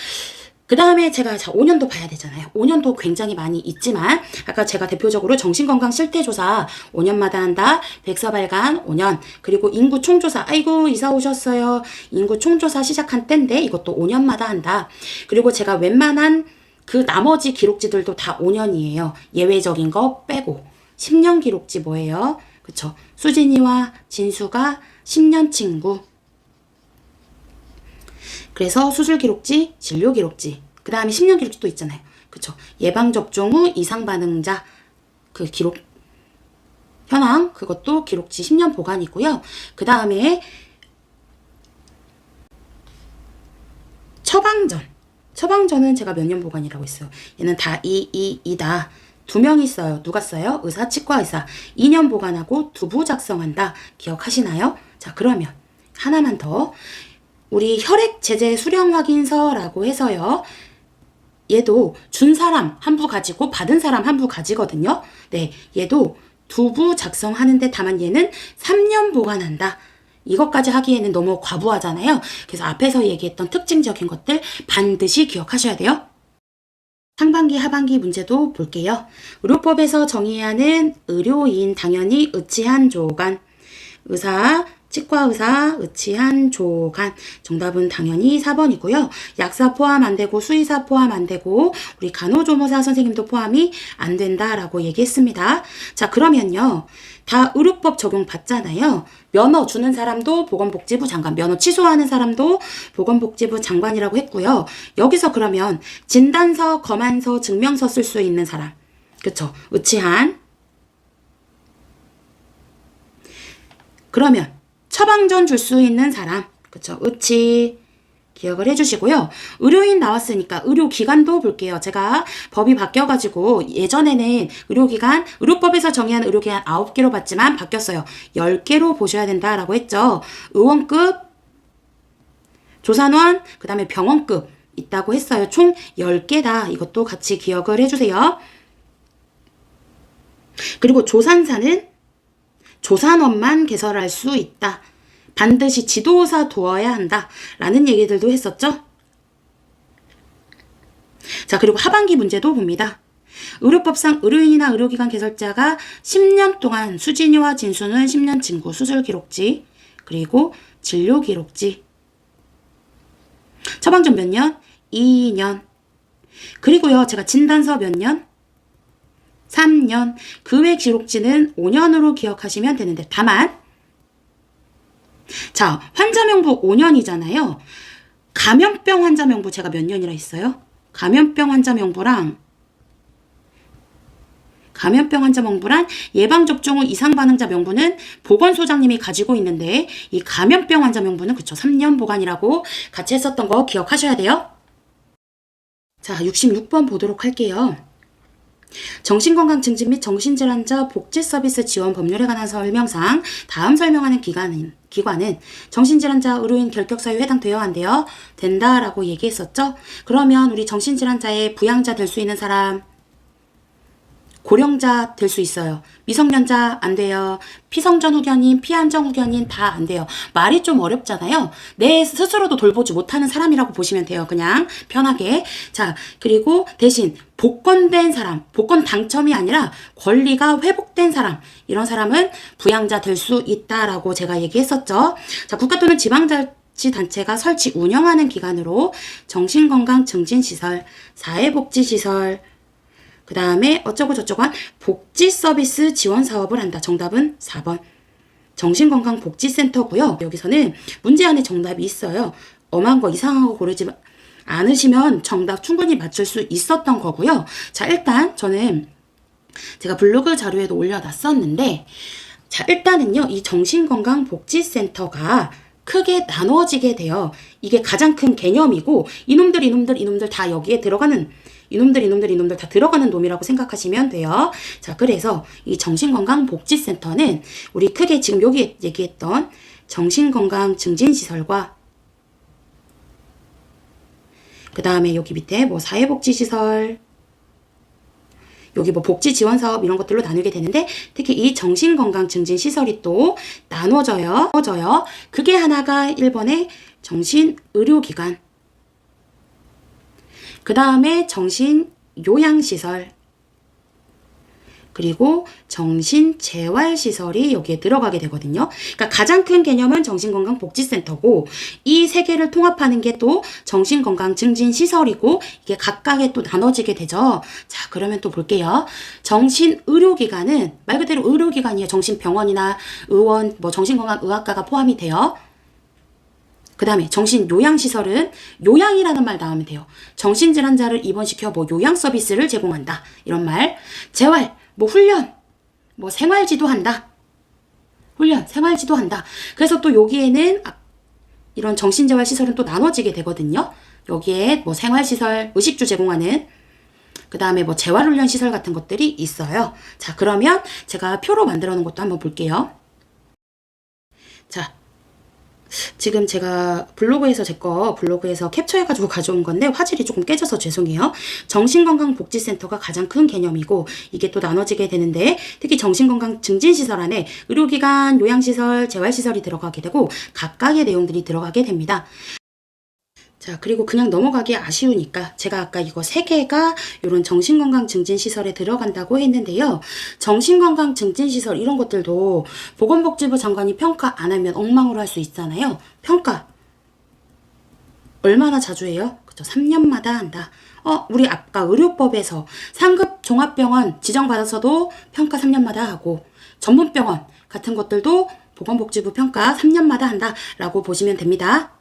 그 다음에 제가 5년도 봐야 되잖아요. 5년도 굉장히 많이 있지만 아까 제가 대표적으로 정신건강 실태조사 5년마다 한다. 백서발간 5년. 그리고 인구 총조사. 아이고 이사 오셨어요. 인구 총조사 시작한 때인데 이것도 5년마다 한다. 그리고 제가 웬만한 그 나머지 기록지들도 다 5년이에요. 예외적인 거 빼고. 10년 기록지 뭐예요? 그쵸? 수진이와 진수가 10년 친구. 그래서 수술 기록지, 진료 기록지, 그 다음에 10년 기록지 또 있잖아요. 그쵸? 예방접종 후 이상 반응자 그 기록 현황, 그것도 기록지 10년 보관이고요. 그 다음에 처방전은 제가 몇 년 보관이라고 했어요. 얘는 다 이다. 2명 있어요. 누가 써요? 의사, 치과 의사. 2년 보관하고 두부 작성한다. 기억하시나요? 자, 그러면 하나만 더. 우리 혈액 제재 수령 확인서라고 해서요. 얘도 준 사람 한 부 가지고 받은 사람 한 부 가지거든요. 네, 얘도 두부 작성하는데 다만 얘는 3년 보관한다. 이것까지 하기에는 너무 과부하잖아요. 그래서 앞에서 얘기했던 특징적인 것들 반드시 기억하셔야 돼요. 상반기, 하반기 문제도 볼게요. 의료법에서 정의하는 의료인 당연히 의치한 조간, 의사, 치과의사, 의치한 조간. 정답은 당연히 4번이고요. 약사 포함 안 되고 수의사 포함 안 되고 우리 간호조무사 선생님도 포함이 안 된다라고 얘기했습니다. 자, 그러면요. 다 의료법 적용 받잖아요. 면허 주는 사람도 보건복지부 장관, 면허 취소하는 사람도 보건복지부 장관이라고 했고요. 여기서 그러면 진단서, 검안서, 증명서 쓸 수 있는 사람. 그쵸? 의치한. 그러면 처방전 줄 수 있는 사람, 그쵸? 의치 기억을 해주시고요. 의료인 나왔으니까 의료기관도 볼게요. 제가 법이 바뀌어가지고 예전에는 의료기관, 의료법에서 정의한 의료기관 9개로 봤지만 바뀌었어요. 10개로 보셔야 된다라고 했죠. 의원급, 조산원, 그 다음에 병원급 있다고 했어요. 총 10개다. 이것도 같이 기억을 해주세요. 그리고 조산사는 조산원만 개설할 수 있다. 반드시 지도사 두어야 한다. 라는 얘기들도 했었죠. 자, 그리고 하반기 문제도 봅니다. 의료법상 의료인이나 의료기관 개설자가 10년 동안 수진이와 진수는 10년 징구 수술 기록지, 그리고 진료 기록지. 처방전 몇 년? 2년. 그리고요, 제가 진단서 몇 년? 3년. 그 외 기록지는 5년으로 기억하시면 되는데, 다만 자, 환자 명부 5년이잖아요. 감염병 환자 명부 제가 몇 년이라 했어요? 감염병 환자 명부랑 예방접종 후 이상 반응자 명부는 보건소장님이 가지고 있는데, 이 감염병 환자 명부는 그쵸, 3년 보관이라고 같이 했었던 거 기억하셔야 돼요. 자, 66번 보도록 할게요. 정신건강 증진 및 정신질환자 복지 서비스 지원 법률에 관한 설명상 다음 설명하는 기관은 정신질환자 의료인 결격사유에 해당되어야 한대요. 된다라고 얘기했었죠. 그러면 우리 정신질환자의 부양자 될 수 있는 사람, 고령자 될 수 있어요. 미성년자 안 돼요. 피성전 후견인, 피안정 후견인 다 안 돼요. 말이 좀 어렵잖아요. 내 스스로도 돌보지 못하는 사람이라고 보시면 돼요. 그냥 편하게. 자, 그리고 대신 복권된 사람, 복권 당첨이 아니라 권리가 회복된 사람, 이런 사람은 부양자 될 수 있다라고 제가 얘기했었죠. 자, 국가 또는 지방자치단체가 설치 운영하는 기관으로 정신건강증진시설, 사회복지시설, 그 다음에 어쩌고 저쩌고 한 복지 서비스 지원 사업을 한다. 정답은 4번. 정신건강복지센터고요. 여기서는 문제 안에 정답이 있어요. 엄한 거 이상한 거 고르지 않으시면 정답 충분히 맞출 수 있었던 거고요. 자, 일단 저는 제가 블로그 자료에도 올려놨었는데, 자, 일단은요, 이 정신건강복지센터가 크게 나눠지게 돼요. 이게 가장 큰 개념이고, 이놈들 다 여기에 들어가는, 이놈들 다 들어가는 놈이라고 생각하시면 돼요. 자, 그래서 이 정신건강복지센터는 우리 크게 지금 여기 얘기했던 정신건강증진시설과 그 다음에 여기 밑에 뭐 사회복지시설, 여기 뭐 복지지원사업 이런 것들로 나누게 되는데, 특히 이 정신건강증진시설이 또 나눠져요. 그게 하나가 1번의 정신의료기관, 그 다음에 정신요양시설, 그리고 정신재활시설이 여기에 들어가게 되거든요. 그러니까 가장 큰 개념은 정신건강복지센터고, 이 세 개를 통합하는 게 또 정신건강증진시설이고, 이게 각각에 또 나눠지게 되죠. 자, 그러면 또 볼게요. 정신의료기관은 말 그대로 의료기관이에요. 정신병원이나 의원, 뭐 정신건강의학과가 포함이 돼요. 그 다음에 정신요양시설은 요양이라는 말 나오면 돼요. 정신질환자를 입원시켜 뭐 요양 서비스를 제공한다. 이런 말. 재활, 뭐 훈련, 뭐 생활지도 한다. 그래서 또 여기에는 이런 정신재활시설은 또 나눠지게 되거든요. 여기에 뭐 생활시설, 의식주 제공하는, 그 다음에 뭐 재활훈련시설 같은 것들이 있어요. 자, 그러면 제가 표로 만들어 놓은 것도 한번 볼게요. 자, 지금 제가 블로그에서 캡처해가지고 가져온 건데 화질이 조금 깨져서 죄송해요. 정신건강복지센터가 가장 큰 개념이고, 이게 또 나눠지게 되는데, 특히 정신건강증진시설 안에 의료기관, 요양시설, 재활시설이 들어가게 되고 각각의 내용들이 들어가게 됩니다. 자, 그리고 그냥 넘어가기 아쉬우니까 제가 아까 이거 3개가 이런 정신건강증진시설에 들어간다고 했는데요. 정신건강증진시설 이런 것들도 보건복지부 장관이 평가 안 하면 엉망으로 할 수 있잖아요. 평가 얼마나 자주 해요? 그쵸, 3년마다 한다. 우리 아까 의료법에서 상급 종합병원 지정받아서도 평가 3년마다 하고, 전문병원 같은 것들도 보건복지부 평가 3년마다 한다라고 보시면 됩니다.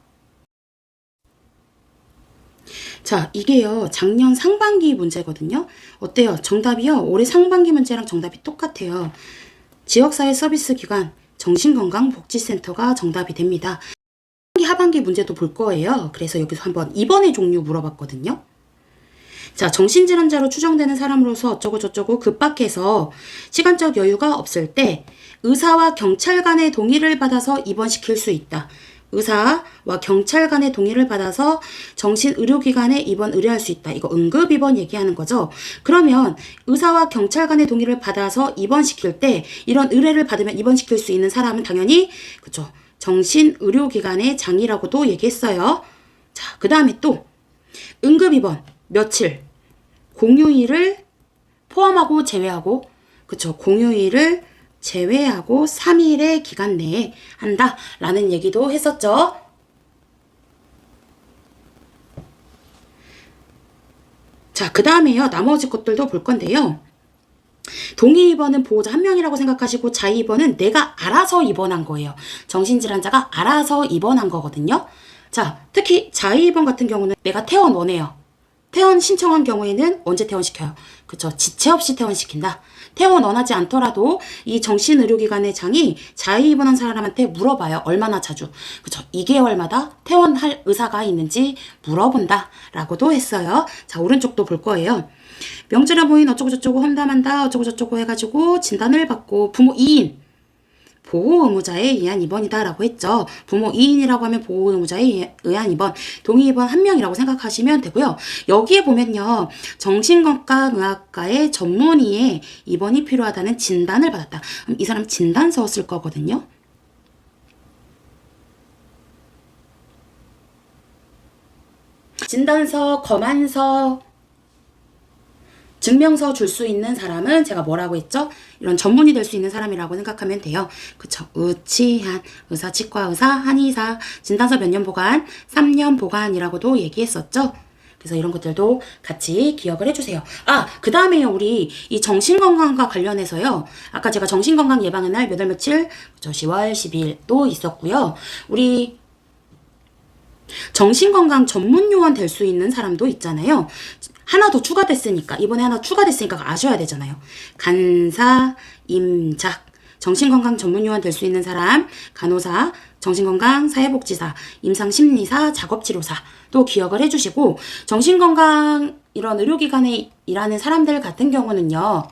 자, 이게요, 작년 상반기 문제거든요. 어때요? 정답이요, 올해 상반기 문제랑 정답이 똑같아요. 지역사회 서비스 기관 정신건강복지센터가 정답이 됩니다. 하반기 문제도 볼 거예요. 그래서 여기서 한번 2번의 종류 물어봤거든요. 자, 정신질환자로 추정되는 사람으로서 어쩌고 저쩌고 급박해서 시간적 여유가 없을 때 의사와 경찰 간의 동의를 받아서 입원시킬 수 있다. 의사와 경찰관의 동의를 받아서 정신의료기관에 입원 의뢰할 수 있다. 이거 응급입원 얘기하는 거죠. 그러면 의사와 경찰관의 동의를 받아서 입원시킬 때 이런 의뢰를 받으면 입원시킬 수 있는 사람은 당연히 그쵸, 정신의료기관의 장이라고도 얘기했어요. 자, 그 다음에 또 응급입원 며칠, 공휴일을 포함하고 제외하고 그쵸, 공휴일을 제외하고 3일의 기간 내에 한다라는 얘기도 했었죠. 자, 그 다음에요. 나머지 것들도 볼 건데요. 동의 입원은 보호자 한 명이라고 생각하시고 자의 입원은 내가 알아서 입원한 거예요. 정신질환자가 알아서 입원한 거거든요. 자, 특히 자의 입원 같은 경우는 내가 퇴원 원해요. 퇴원 신청한 경우에는 언제 퇴원시켜요? 그쵸, 지체 없이 퇴원시킨다. 퇴원 원하지 않더라도 이 정신의료기관의 장이 자의 입원한 사람한테 물어봐요. 얼마나 자주. 그쵸, 2개월마다 퇴원할 의사가 있는지 물어본다 라고도 했어요. 자, 오른쪽도 볼 거예요. 명절에 모인 어쩌고저쩌고 험담한다 어쩌고저쩌고 해가지고 진단을 받고 부모 2인 보호 의무자에 의한 입원이다 라고 했죠. 부모 2인이라고 하면 보호 의무자에 의한 입원, 동의 입원 1명이라고 생각하시면 되고요. 여기에 보면요. 정신건강의학과의 전문의의 입원이 필요하다는 진단을 받았다. 그럼 이 사람 진단서 쓸 거거든요. 진단서, 검안서, 증명서 줄 수 있는 사람은 제가 뭐라고 했죠? 이런 전문이 될 수 있는 사람이라고 생각하면 돼요. 그쵸? 의치한, 의사, 치과 의사, 한의사, 진단서 몇 년 보관, 3년 보관이라고도 얘기했었죠? 그래서 이런 것들도 같이 기억을 해주세요. 아, 그 다음에요, 우리 이 정신건강과 관련해서요. 아까 제가 정신건강 예방의 날 몇 월 며칠, 그쵸? 10월 12일 또 있었고요. 우리 정신건강 전문 요원 될 수 있는 사람도 있잖아요. 하나 더 추가됐으니까, 이번에 하나 추가됐으니까 아셔야 되잖아요. 간사, 임작, 정신건강 전문 요원 될 수 있는 사람, 간호사, 정신건강 사회복지사, 임상심리사, 작업치료사 또 기억을 해주시고, 정신건강 이런 의료기관에 일하는 사람들 같은 경우는요,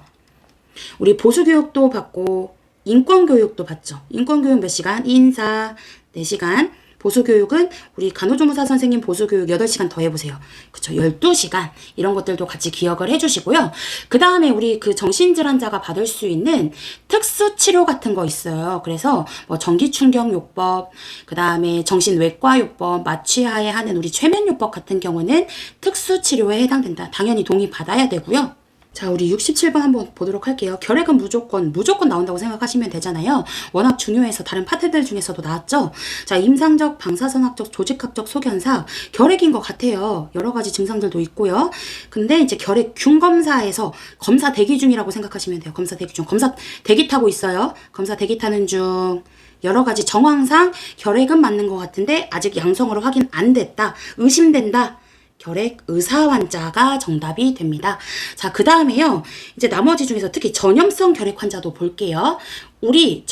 우리 보수교육도 받고 인권교육도 받죠. 인권교육 몇 시간? 인사 4시간. 보수교육은 우리 간호조무사 선생님 보수교육 8시간 더 해보세요. 그쵸, 12시간. 이런 것들도 같이 기억을 해주시고요. 그 다음에 우리 그 정신질환자가 받을 수 있는 특수치료 같은 거 있어요. 그래서 뭐 전기충격요법, 그 다음에 정신외과요법, 마취하에 하는 우리 최면요법 같은 경우는 특수치료에 해당된다. 당연히 동의 받아야 되고요. 자, 우리 67번 한번 보도록 할게요. 결핵은 무조건 나온다고 생각하시면 되잖아요. 워낙 중요해서 다른 파트들 중에서도 나왔죠. 자, 임상적, 방사선학적, 조직학적 소견상 결핵인 것 같아요. 여러 가지 증상들도 있고요. 근데 이제 결핵균 검사에서 검사 대기 중이라고 생각하시면 돼요. 검사 대기 중. 검사 대기 타고 있어요. 검사 대기 타는 중. 여러 가지 정황상 결핵은 맞는 것 같은데 아직 양성으로 확인 안 됐다. 의심된다. 결핵 의사 환자가 정답이 됩니다. 자, 그 다음에요. 이제 나머지 중에서 특히 전염성 결핵 환자도 볼게요. 우리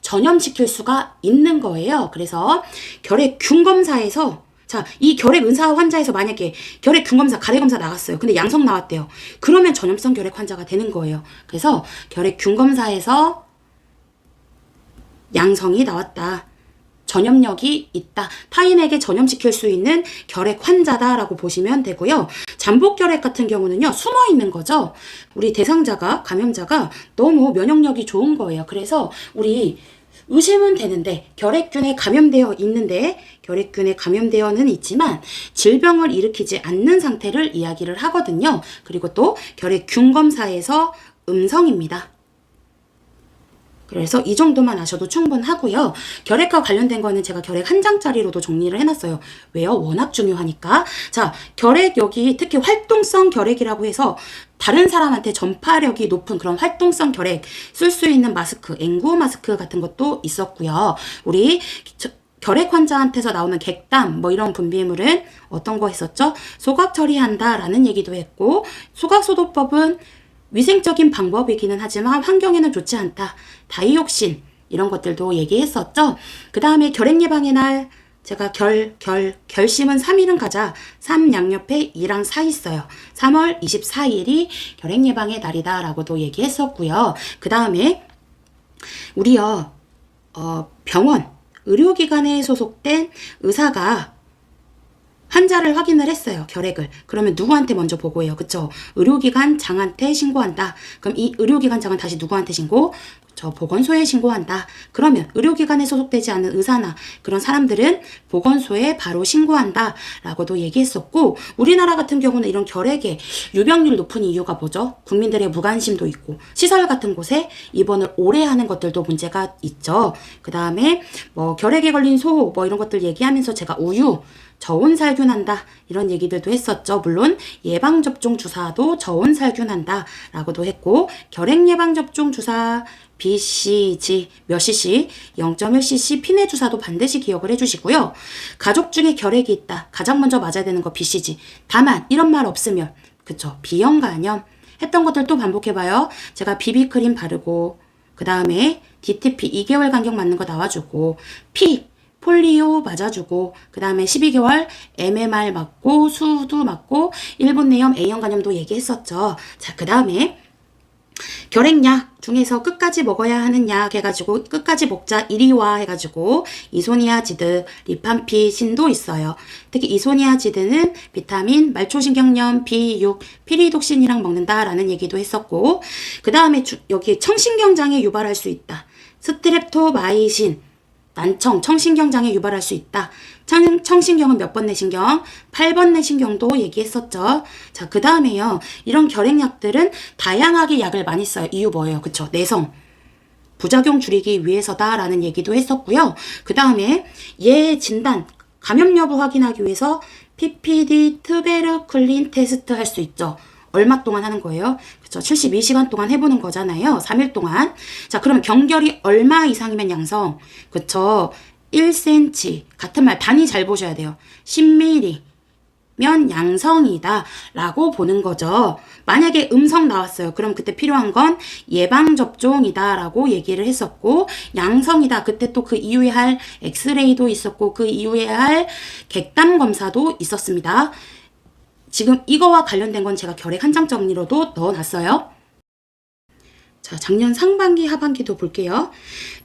전염시킬 수가 있는 거예요. 그래서 결핵균 검사에서 자, 이 결핵 의사 환자에서 만약에 결핵균 검사, 가래 검사 나갔어요. 근데 양성 나왔대요. 그러면 전염성 결핵 환자가 되는 거예요. 그래서 결핵균 검사에서 양성이 나왔다. 전염력이 있다. 타인에게 전염시킬 수 있는 결핵 환자다라고 보시면 되고요. 잠복 결핵 같은 경우는요. 숨어 있는 거죠. 우리 대상자가, 감염자가 너무 면역력이 좋은 거예요. 그래서 우리 의심은 되는데 결핵균에 감염되어 있는데 결핵균에 감염되어는 있지만 질병을 일으키지 않는 상태를 이야기를 하거든요. 그리고 또 결핵균 검사에서 음성입니다. 그래서 이 정도만 아셔도 충분하고요. 결핵과 관련된 거는 제가 결핵 한 장짜리로도 정리를 해놨어요. 왜요? 워낙 중요하니까. 자, 결핵 여기 특히 활동성 결핵이라고 해서 다른 사람한테 전파력이 높은 그런 활동성 결핵 쓸 수 있는 마스크, N95 마스크 같은 것도 있었고요. 우리 결핵 환자한테서 나오는 객담 뭐 이런 분비물은 어떤 거 했었죠? 소각 처리한다 라는 얘기도 했고 소각소독법은 위생적인 방법이기는 하지만 환경에는 좋지 않다. 다이옥신 이런 것들도 얘기했었죠. 그 다음에 결핵 예방의 날 제가 결심은 3일은 가자. 3 양옆에 2랑 4 있어요. 3월 24일이 결핵 예방의 날이다 라고도 얘기했었고요. 그 다음에 우리요 병원 의료기관에 소속된 의사가 환자를 확인을 했어요. 결핵을. 그러면 누구한테 먼저 보고해요? 그쵸? 의료기관 장한테 신고한다. 그럼 이 의료기관 장은 다시 누구한테 신고? 저 보건소에 신고한다. 그러면 의료기관에 소속되지 않은 의사나 그런 사람들은 보건소에 바로 신고한다 라고도 얘기했었고, 우리나라 같은 경우는 이런 결핵의 유병률 높은 이유가 뭐죠? 국민들의 무관심도 있고 시설 같은 곳에 입원을 오래 하는 것들도 문제가 있죠. 그 다음에 뭐 결핵에 걸린 소 뭐 이런 것들 얘기하면서 제가 우유 저온살균한다 이런 얘기들도 했었죠. 물론 예방접종 주사도 저온살균한다 라고도 했고, 결핵 예방접종 주사 BCG 몇 cc 0.1cc 피내 주사도 반드시 기억을 해주시고요. 가족 중에 결핵이 있다. 가장 먼저 맞아야 되는 거 BCG. 다만 이런 말 없으면 그쵸, 비형 간염 했던 것들 또 반복해봐요. 제가 비비크림 바르고 그 다음에 DTP 2개월 간격 맞는 거 나와주고, 폴리오 맞아주고, 그 다음에 12개월 MMR 맞고, 수두 맞고, 일본 내염 A형 간염도 얘기했었죠. 자, 그 다음에 결핵약 중에서 끝까지 먹어야 하는 약 해가지고 끝까지 먹자 1위화 해가지고 이소니아지드, 리팜피신도 있어요. 특히 이소니아지드는 비타민, 말초신경염, B6, 피리독신이랑 먹는다라는 얘기도 했었고, 그 다음에 여기 청신경장애 유발할 수 있다. 스트랩토마이신, 난청, 청신경장애 유발할 수 있다. 청신경은 몇 번 내신경? 8번 내신경도 얘기했었죠. 자, 그 다음에요. 이런 결핵약들은 다양하게 약을 많이 써요. 이유 뭐예요? 그쵸? 내성. 부작용 줄이기 위해서다라는 얘기도 했었고요. 그 다음에 얘 진단, 감염 여부 확인하기 위해서 PPD 트베르클린 테스트 할 수 있죠. 얼마 동안 하는 거예요? 그쵸? 72시간 동안 해보는 거잖아요. 3일 동안. 자, 그럼 경결이 얼마 이상이면 양성? 그쵸? 1cm. 같은 말 많이 잘 보셔야 돼요. 10mm면 양성이다 라고 보는 거죠. 만약에 음성 나왔어요. 그럼 그때 필요한 건 예방접종이다 라고 얘기를 했었고, 양성이다. 그때 또 그 이후에 할 엑스레이도 있었고 그 이후에 할 객담 검사도 있었습니다. 지금 이거와 관련된 건 제가 결핵 한 장 정리로도 넣어놨어요. 자, 작년 상반기, 하반기도 볼게요.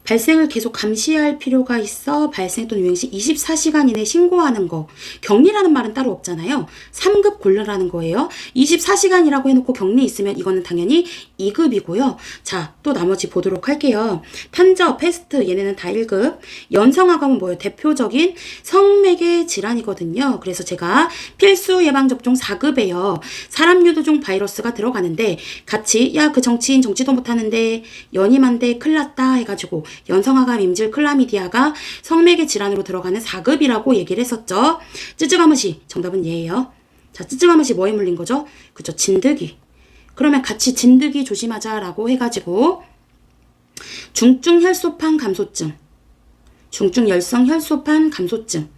발생을 계속 감시할 필요가 있어 발생 또는 유행 시 24시간 이내 신고하는 거. 격리라는 말은 따로 없잖아요. 3급 곤란라는 거예요. 24시간이라고 해놓고 격리 있으면 이거는 당연히 2급이고요. 자, 또 나머지 보도록 할게요. 탄저, 패스트 얘네는 다 1급. 연성화감은 뭐예요? 대표적인 성매개 질환이거든요. 그래서 제가 필수 예방접종 4급에요. 사람 유두종 바이러스가 들어가는데 같이 야, 그 정치인 정치도 못하는데 연임한데 큰일 났다 해가지고 연성화감 임질 클라미디아가 성매개 질환으로 들어가는 4급이라고 얘기를 했었죠. 쯔쯔가무시 정답은 얘예요. 자, 쯔쯔가무시 뭐에 물린 거죠? 그쵸, 진드기. 그러면 같이 진드기 조심하자라고 해가지고 중증 혈소판 감소증, 중증 열성 혈소판 감소증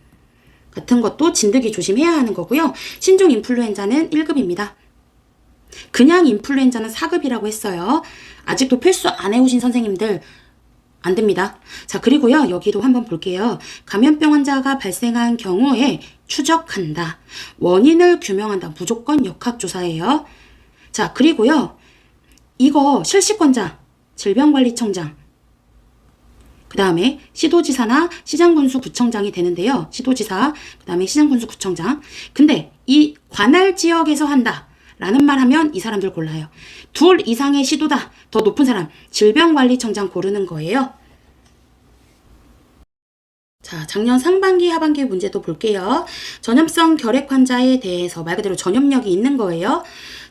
같은 것도 진드기 조심해야 하는 거고요. 신종 인플루엔자는 1급입니다. 그냥 인플루엔자는 4급이라고 했어요. 아직도 필수 안 해오신 선생님들 안 됩니다. 자, 그리고요, 여기도 한번 볼게요. 감염병 환자가 발생한 경우에 추적한다. 원인을 규명한다. 무조건 역학조사예요. 자, 그리고요, 이거 실시권자, 질병관리청장, 그 다음에 시도지사나 시장군수구청장이 되는데요. 시도지사, 그 다음에 시장군수구청장. 근데 이 관할 지역에서 한다 라는 말 하면 이 사람들 골라요. 둘 이상의 시도다. 더 높은 사람. 질병관리청장 고르는 거예요. 자, 작년 상반기, 하반기 문제도 볼게요. 전염성 결핵 환자에 대해서 말 그대로 전염력이 있는 거예요.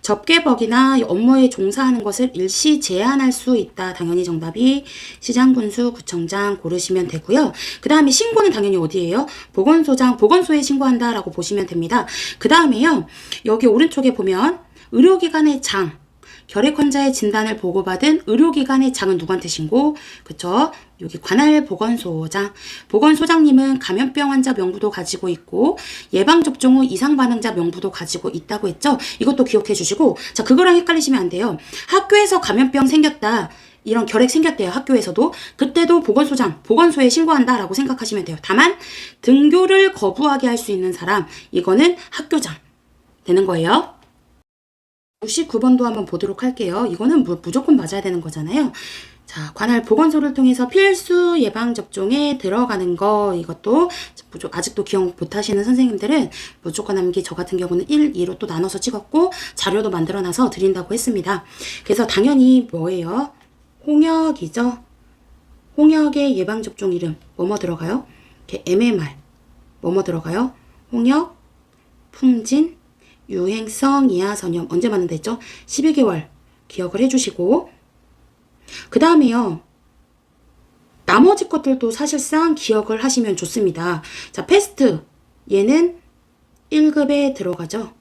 접개법이나 업무에 종사하는 것을 일시 제한할 수 있다. 당연히 정답이 시장군수, 구청장 고르시면 되고요. 그 다음에 신고는 당연히 어디예요? 보건소장, 보건소에 신고한다라고 보시면 됩니다. 그 다음에요, 여기 오른쪽에 보면 의료기관의 장, 결핵 환자의 진단을 보고받은 의료기관의 장은 누구한테 신고? 그쵸? 여기 관할 보건소장. 보건소장님은 감염병 환자 명부도 가지고 있고 예방접종 후 이상 반응자 명부도 가지고 있다고 했죠? 이것도 기억해 주시고, 자, 그거랑 헷갈리시면 안 돼요. 학교에서 감염병 생겼다. 이런 결핵 생겼대요. 학교에서도. 그때도 보건소장, 보건소에 신고한다라고 생각하시면 돼요. 다만 등교를 거부하게 할 수 있는 사람, 이거는 학교장 되는 거예요. 59번도 한번 보도록 할게요. 이거는 무조건 맞아야 되는 거잖아요. 자, 관할 보건소를 통해서 필수 예방접종에 들어가는 거, 이것도 아직도 기억 못하시는 선생님들은 무조건 암기, 저 같은 경우는 1, 2로 또 나눠서 찍었고 자료도 만들어놔서 드린다고 했습니다. 그래서 당연히 뭐예요? 홍역이죠. 홍역의 예방접종 이름 뭐뭐 들어가요? MMR 뭐뭐 들어가요? 홍역, 풍진, 유행성 이하선염 언제 맞는다 했죠? 12개월 기억을 해주시고, 그 다음에요, 나머지 것들도 사실상 기억을 하시면 좋습니다. 자, 패스트 얘는 1급에 들어가죠.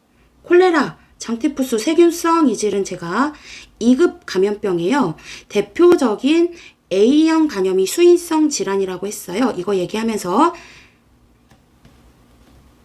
콜레라, 장티푸스, 세균성 이질은 제가 2급 감염병이에요. 대표적인 A형 간염이 수인성 질환이라고 했어요. 이거 얘기하면서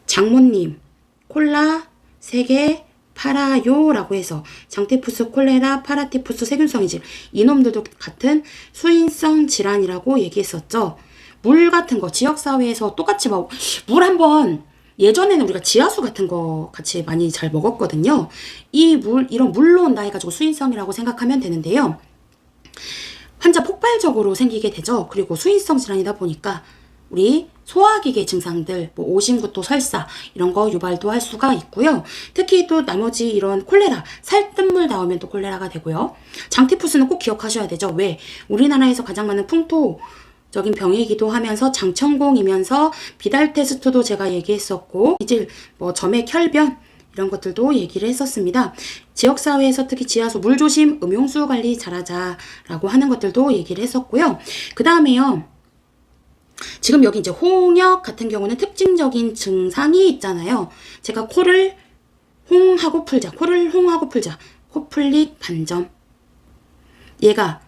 장모님 콜라 3개 팔아요 라고 해서 장티푸스, 콜레라, 파라티푸스, 세균성 이질, 이놈들도 같은 수인성 질환이라고 얘기했었죠. 물 같은 거 지역사회에서 똑같이 막 물 한번, 예전에는 우리가 지하수 같은 거 같이 많이 잘 먹었거든요. 이런 물로 온다 해가지고 수인성이라고 생각하면 되는데요. 환자 폭발적으로 생기게 되죠. 그리고 수인성 질환이다 보니까 우리 소화기계 증상들, 뭐 오심구토, 설사 이런 거 유발도 할 수가 있고요. 특히 또 나머지 이런 콜레라, 살뜰물 닿으면 또 콜레라가 되고요. 장티푸스는 꼭 기억하셔야 되죠. 왜? 우리나라에서 가장 많은 풍토적인 병이기도 하면서 장천공이면서 비달 테스트도 제가 얘기했었고, 이제 뭐 점액 혈변 이런 것들도 얘기를 했었습니다. 지역사회에서 특히 지하수 물조심, 음용수 관리 잘하자라고 하는 것들도 얘기를 했었고요. 그 다음에요, 지금 여기 이제 홍역 같은 경우는 특징적인 증상이 있잖아요. 제가 코를 홍하고 풀자, 코를 홍하고 풀자, 코플릭 반점. 얘가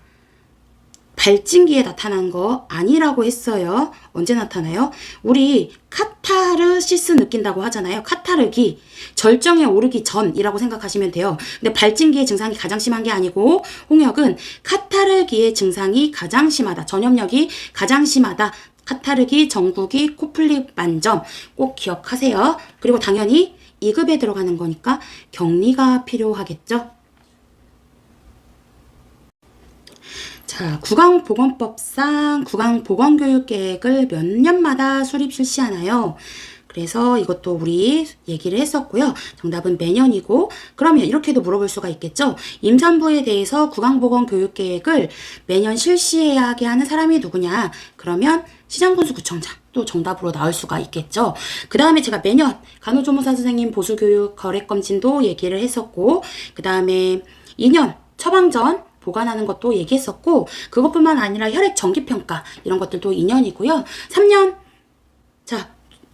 발진기에 나타난 거 아니라고 했어요. 언제 나타나요? 우리 카타르시스 느낀다고 하잖아요. 카타르기, 절정에 오르기 전이라고 생각하시면 돼요. 근데 발진기의 증상이 가장 심한 게 아니고, 홍역은 카타르기의 증상이 가장 심하다. 전염력이 가장 심하다. 카타르기, 정국이, 코플릭 반점 꼭 기억하세요. 그리고 당연히 2급에 들어가는 거니까 격리가 필요하겠죠. 자, 구강보건법상 구강보건교육계획을 몇 년마다 수립 실시하나요? 그래서 이것도 우리 얘기를 했었고요. 정답은 매년이고, 그러면 이렇게도 물어볼 수가 있겠죠. 임산부에 대해서 구강보건교육계획을 매년 실시하게 하는 사람이 누구냐? 그러면 시장군수구청장 또 정답으로 나올 수가 있겠죠. 그 다음에 제가 매년 간호조무사 선생님 보수교육 거래검진도 얘기를 했었고, 그 다음에 2년 처방전 보관하는 것도 얘기했었고, 그것뿐만 아니라 혈액 정기평가 이런 것들도 2년이고요. 3년 자,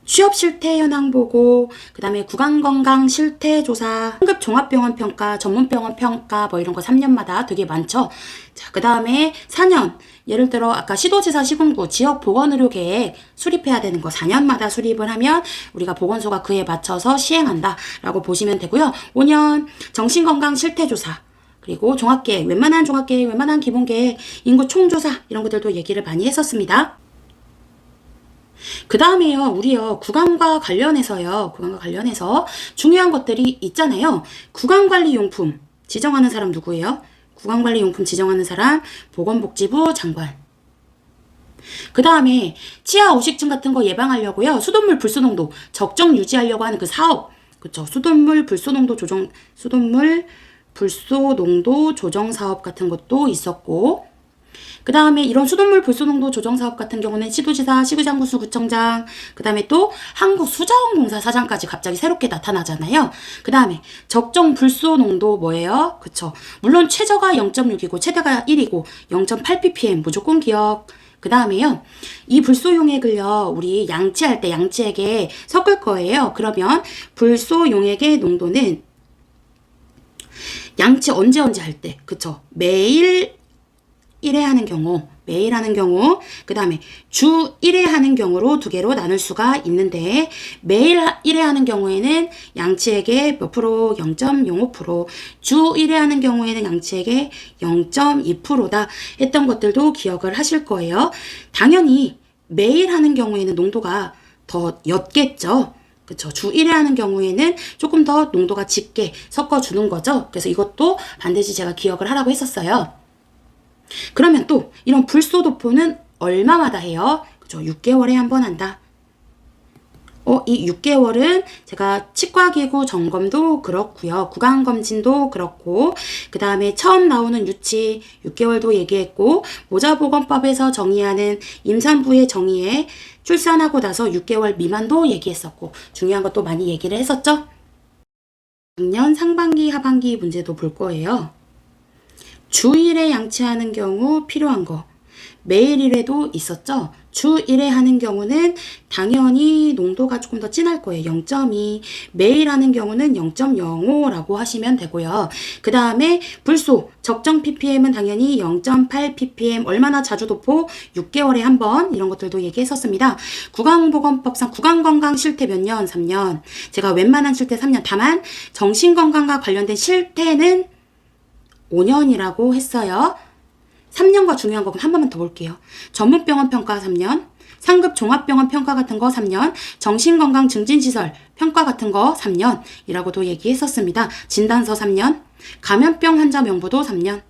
취업 실태 현황 보고, 그 다음에 구강건강 실태 조사, 상급 종합병원 평가, 전문병원 평가 뭐 이런 거 3년마다 되게 많죠. 자, 그 다음에 4년, 예를 들어 아까 시도지사 시군구 지역 보건의료 계획 수립해야 되는 거 4년마다 수립을 하면 우리가 보건소가 그에 맞춰서 시행한다 라고 보시면 되고요. 5년 정신건강 실태 조사, 그리고 종합계획, 웬만한 종합계획, 웬만한 기본계획, 인구 총조사 이런 것들도 얘기를 많이 했었습니다. 그 다음에요, 우리요, 구강과 관련해서 중요한 것들이 있잖아요. 구강관리용품 지정하는 사람 누구예요? 구강관리용품 지정하는 사람 보건복지부 장관. 그 다음에 치아 오식증 같은 거 예방하려고요, 수돗물 불소농도 적정 유지하려고 하는 그 사업, 그쵸? 수돗물 불소농도 조정 사업 같은 것도 있었고, 그 다음에 이런 수돗물 불소농도 조정 사업 같은 경우는 시도지사, 시구장군수, 구청장, 그 다음에 또 한국수자원공사 사장까지 갑자기 새롭게 나타나잖아요. 그 다음에 적정 불소농도 뭐예요? 그쵸? 물론 최저가 0.6이고 최대가 1이고 0.8ppm 무조건 기억. 그 다음에요, 이 불소용액을요, 우리 양치할 때 양치액에 섞을 거예요. 그러면 불소용액의 농도는 양치 언제 할 때, 그쵸? 매일 1회 하는 경우, 그 다음에 주 1회 하는 경우로 두 개로 나눌 수가 있는데, 매일 1회 하는 경우에는 양치액의 몇 프로? 0.05%, 주 1회 하는 경우에는 양치액의 0.2%다 했던 것들도 기억을 하실 거예요. 당연히 매일 하는 경우에는 농도가 더 옅겠죠. 그쵸. 주 1회 하는 경우에는 조금 더 농도가 짙게 섞어주는 거죠. 그래서 이것도 반드시 제가 기억을 하라고 했었어요. 그러면 또 이런 불소도포는 얼마마다 해요? 그죠. 6개월에 한 번 한다. 이 6개월은 제가 치과기구 점검도 그렇고요. 구강검진도 그렇고, 그 다음에 처음 나오는 유치 6개월도 얘기했고, 모자보건법에서 정의하는 임산부의 정의에 출산하고 나서 6개월 미만도 얘기했었고, 중요한 것도 많이 얘기를 했었죠. 작년 상반기, 하반기 문제도 볼 거예요. 주 1회 양치하는 경우 필요한 거. 매일 1회도 있었죠. 주 1회 하는 경우는 당연히 농도가 조금 더 진할 거예요. 0.2. 매일 하는 경우는 0.05라고 하시면 되고요. 그 다음에 불소, 적정 ppm은 당연히 0.8 ppm, 얼마나 자주 도포? 6개월에 한 번, 이런 것들도 얘기했었습니다. 구강보건법상 구강건강 실태 몇 년? 3년. 제가 웬만한 실태 3년. 다만 정신건강과 관련된 실태는 5년이라고 했어요. 3년과 중요한 거 그럼 한 번만 더 볼게요. 전문병원 평가 3년, 상급 종합병원 평가 같은 거 3년, 정신건강 증진시설 평가 같은 거 3년이라고도 얘기했었습니다. 진단서 3년, 감염병 환자 명부도 3년.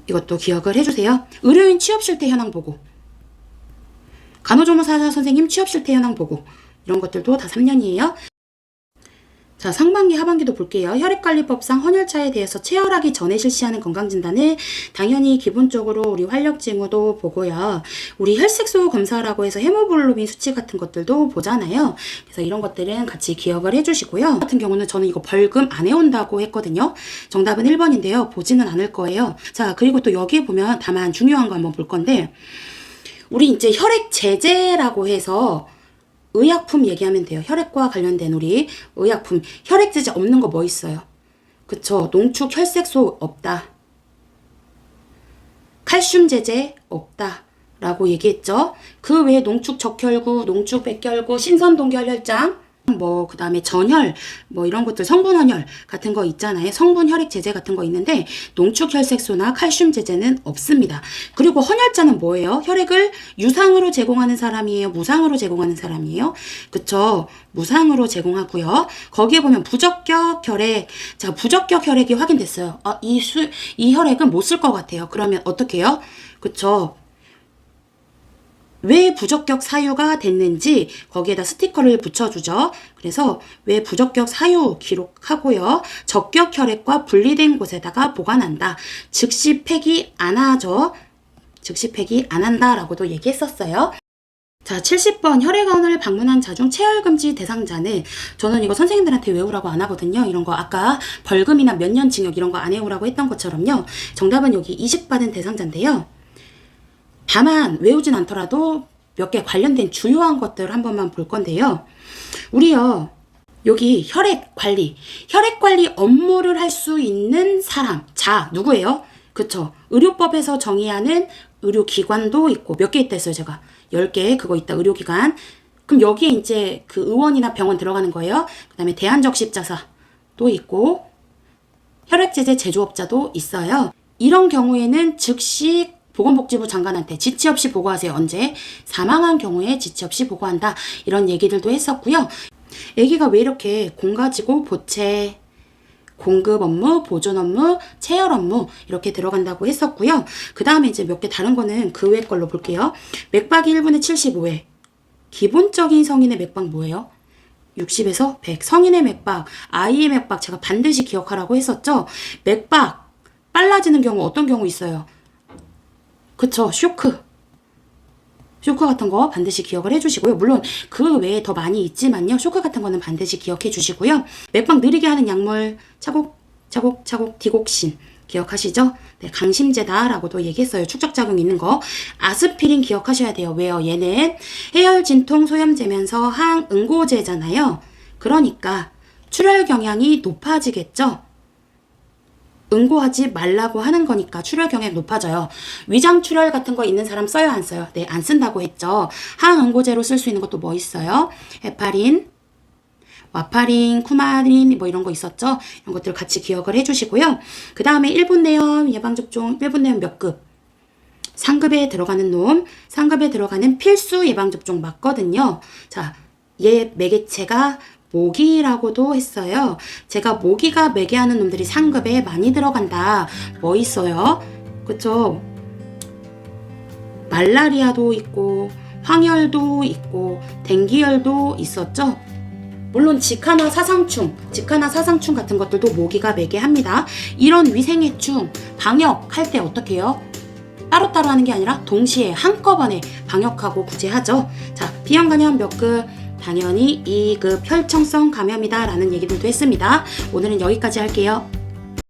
이것도 기억을 해주세요. 의료인 취업실태 현황 보고, 간호조무사 선생님 취업실태 현황 보고, 이런 것들도 다 3년이에요. 자, 상반기, 하반기도 볼게요. 혈액관리법상 헌혈차에 대해서 체열하기 전에 실시하는 건강진단을 당연히 기본적으로 우리 활력징후도 보고요. 우리 혈색소 검사라고 해서 헤모글로빈 수치 같은 것들도 보잖아요. 그래서 이런 것들은 같이 기억을 해주시고요. 같은 경우는 저는 이거 벌금 안 해온다고 했거든요. 정답은 1번인데요. 보지는 않을 거예요. 자, 그리고 또 여기에 보면 다만 중요한 거 한번 볼 건데, 우리 이제 혈액 제제라고 해서 의약품 얘기하면 돼요. 혈액과 관련된 우리 의약품. 혈액 제제 없는 거 뭐 있어요? 그쵸. 농축 혈색소 없다. 칼슘 제제 없다. 라고 얘기했죠. 그 외에 농축 적혈구, 농축 백혈구, 신선 동결혈장, 그 다음에 전혈, 이런 것들, 성분 헌혈 같은 거 있잖아요. 성분 혈액 제제 같은 거 있는데, 농축 혈색소나 칼슘 제제는 없습니다. 그리고 헌혈자는 뭐예요? 혈액을 유상으로 제공하는 사람이에요? 무상으로 제공하는 사람이에요? 그쵸. 무상으로 제공하고요. 거기에 보면 부적격 혈액. 자, 부적격 혈액이 확인됐어요. 이 혈액은 못 쓸 것 같아요. 그러면 어떻게 해요? 그쵸. 왜 부적격 사유가 됐는지 거기에다 스티커를 붙여주죠. 그래서 왜 부적격 사유 기록하고요. 적격 혈액과 분리된 곳에다가 보관한다. 즉시 폐기 안 하죠. 즉시 폐기 안 한다라고도 얘기했었어요. 자, 70번 혈액원을 방문한 자 중 체열금지 대상자는, 저는 이거 선생님들한테 외우라고 안 하거든요. 이런 거 아까 벌금이나 몇 년 징역 이런 거 안 외우라고 했던 것처럼요. 정답은 여기 20 받은 대상자인데요. 다만 외우진 않더라도 몇 개 관련된 주요한 것들을 한 번만 볼 건데요. 우리요, 여기 혈액 관리 업무를 할 수 있는 사람, 자, 누구예요? 그쵸. 의료법에서 정의하는 의료기관도 있고, 몇 개 있다 했어요, 제가. 10개 그거 있다, 의료기관. 그럼 여기에 이제 그 의원이나 병원 들어가는 거예요. 그 다음에 대한적십자사도 있고, 혈액제제 제조업자도 있어요. 이런 경우에는 즉시 보건복지부 장관한테 지체 없이 보고하세요. 언제? 사망한 경우에 지체 없이 보고한다. 이런 얘기들도 했었고요. 아기가 왜 이렇게 공 가지고 보채, 공급 업무, 보존 업무, 체열 업무 이렇게 들어간다고 했었고요. 그 다음에 이제 몇 개 다른 거는 그 외 걸로 볼게요. 맥박이 1분에 75회. 기본적인 성인의 맥박 뭐예요? 60에서 100. 성인의 맥박, 아이의 맥박 제가 반드시 기억하라고 했었죠. 맥박 빨라지는 경우 어떤 경우 있어요? 그쵸. 쇼크 같은 거 반드시 기억을 해주시고요. 물론 그 외에 더 많이 있지만요. 쇼크 같은 거는 반드시 기억해 주시고요. 맥박 느리게 하는 약물 차곡차곡 디곡신 기억하시죠? 네, 강심제다라고도 얘기했어요. 축적작용 있는 거. 아스피린 기억하셔야 돼요. 왜요? 얘는 해열 진통 소염제면서 항응고제잖아요. 그러니까 출혈 경향이 높아지겠죠? 응고하지 말라고 하는 거니까 출혈 경향이 높아져요. 위장 출혈 같은 거 있는 사람 써요, 안 써요? 네, 안 쓴다고 했죠. 항응고제로 쓸 수 있는 것도 뭐 있어요? 헤파린, 와파린, 쿠마린 이런 거 있었죠. 이런 것들 같이 기억을 해주시고요. 그 다음에 일본 내염 예방접종, 일본 내염 몇 급? 상급에 들어가는 놈, 상급에 들어가는 필수 예방접종 맞거든요. 자, 얘 매개체가 모기라고도 했어요. 제가 모기가 매개하는 놈들이 상급에 많이 들어간다. 뭐 있어요? 그쵸? 말라리아도 있고 황열도 있고 댕기열도 있었죠. 물론 직하나 사상충 같은 것들도 모기가 매개합니다. 이런 위생해충 방역할 때 어떻게 해요? 따로따로 하는 게 아니라 동시에 한꺼번에 방역하고 구제하죠. 자, B형 간염 몇 급? 당연히 2급 혈청성 감염이다 라는 얘기들도 했습니다. 오늘은 여기까지 할게요.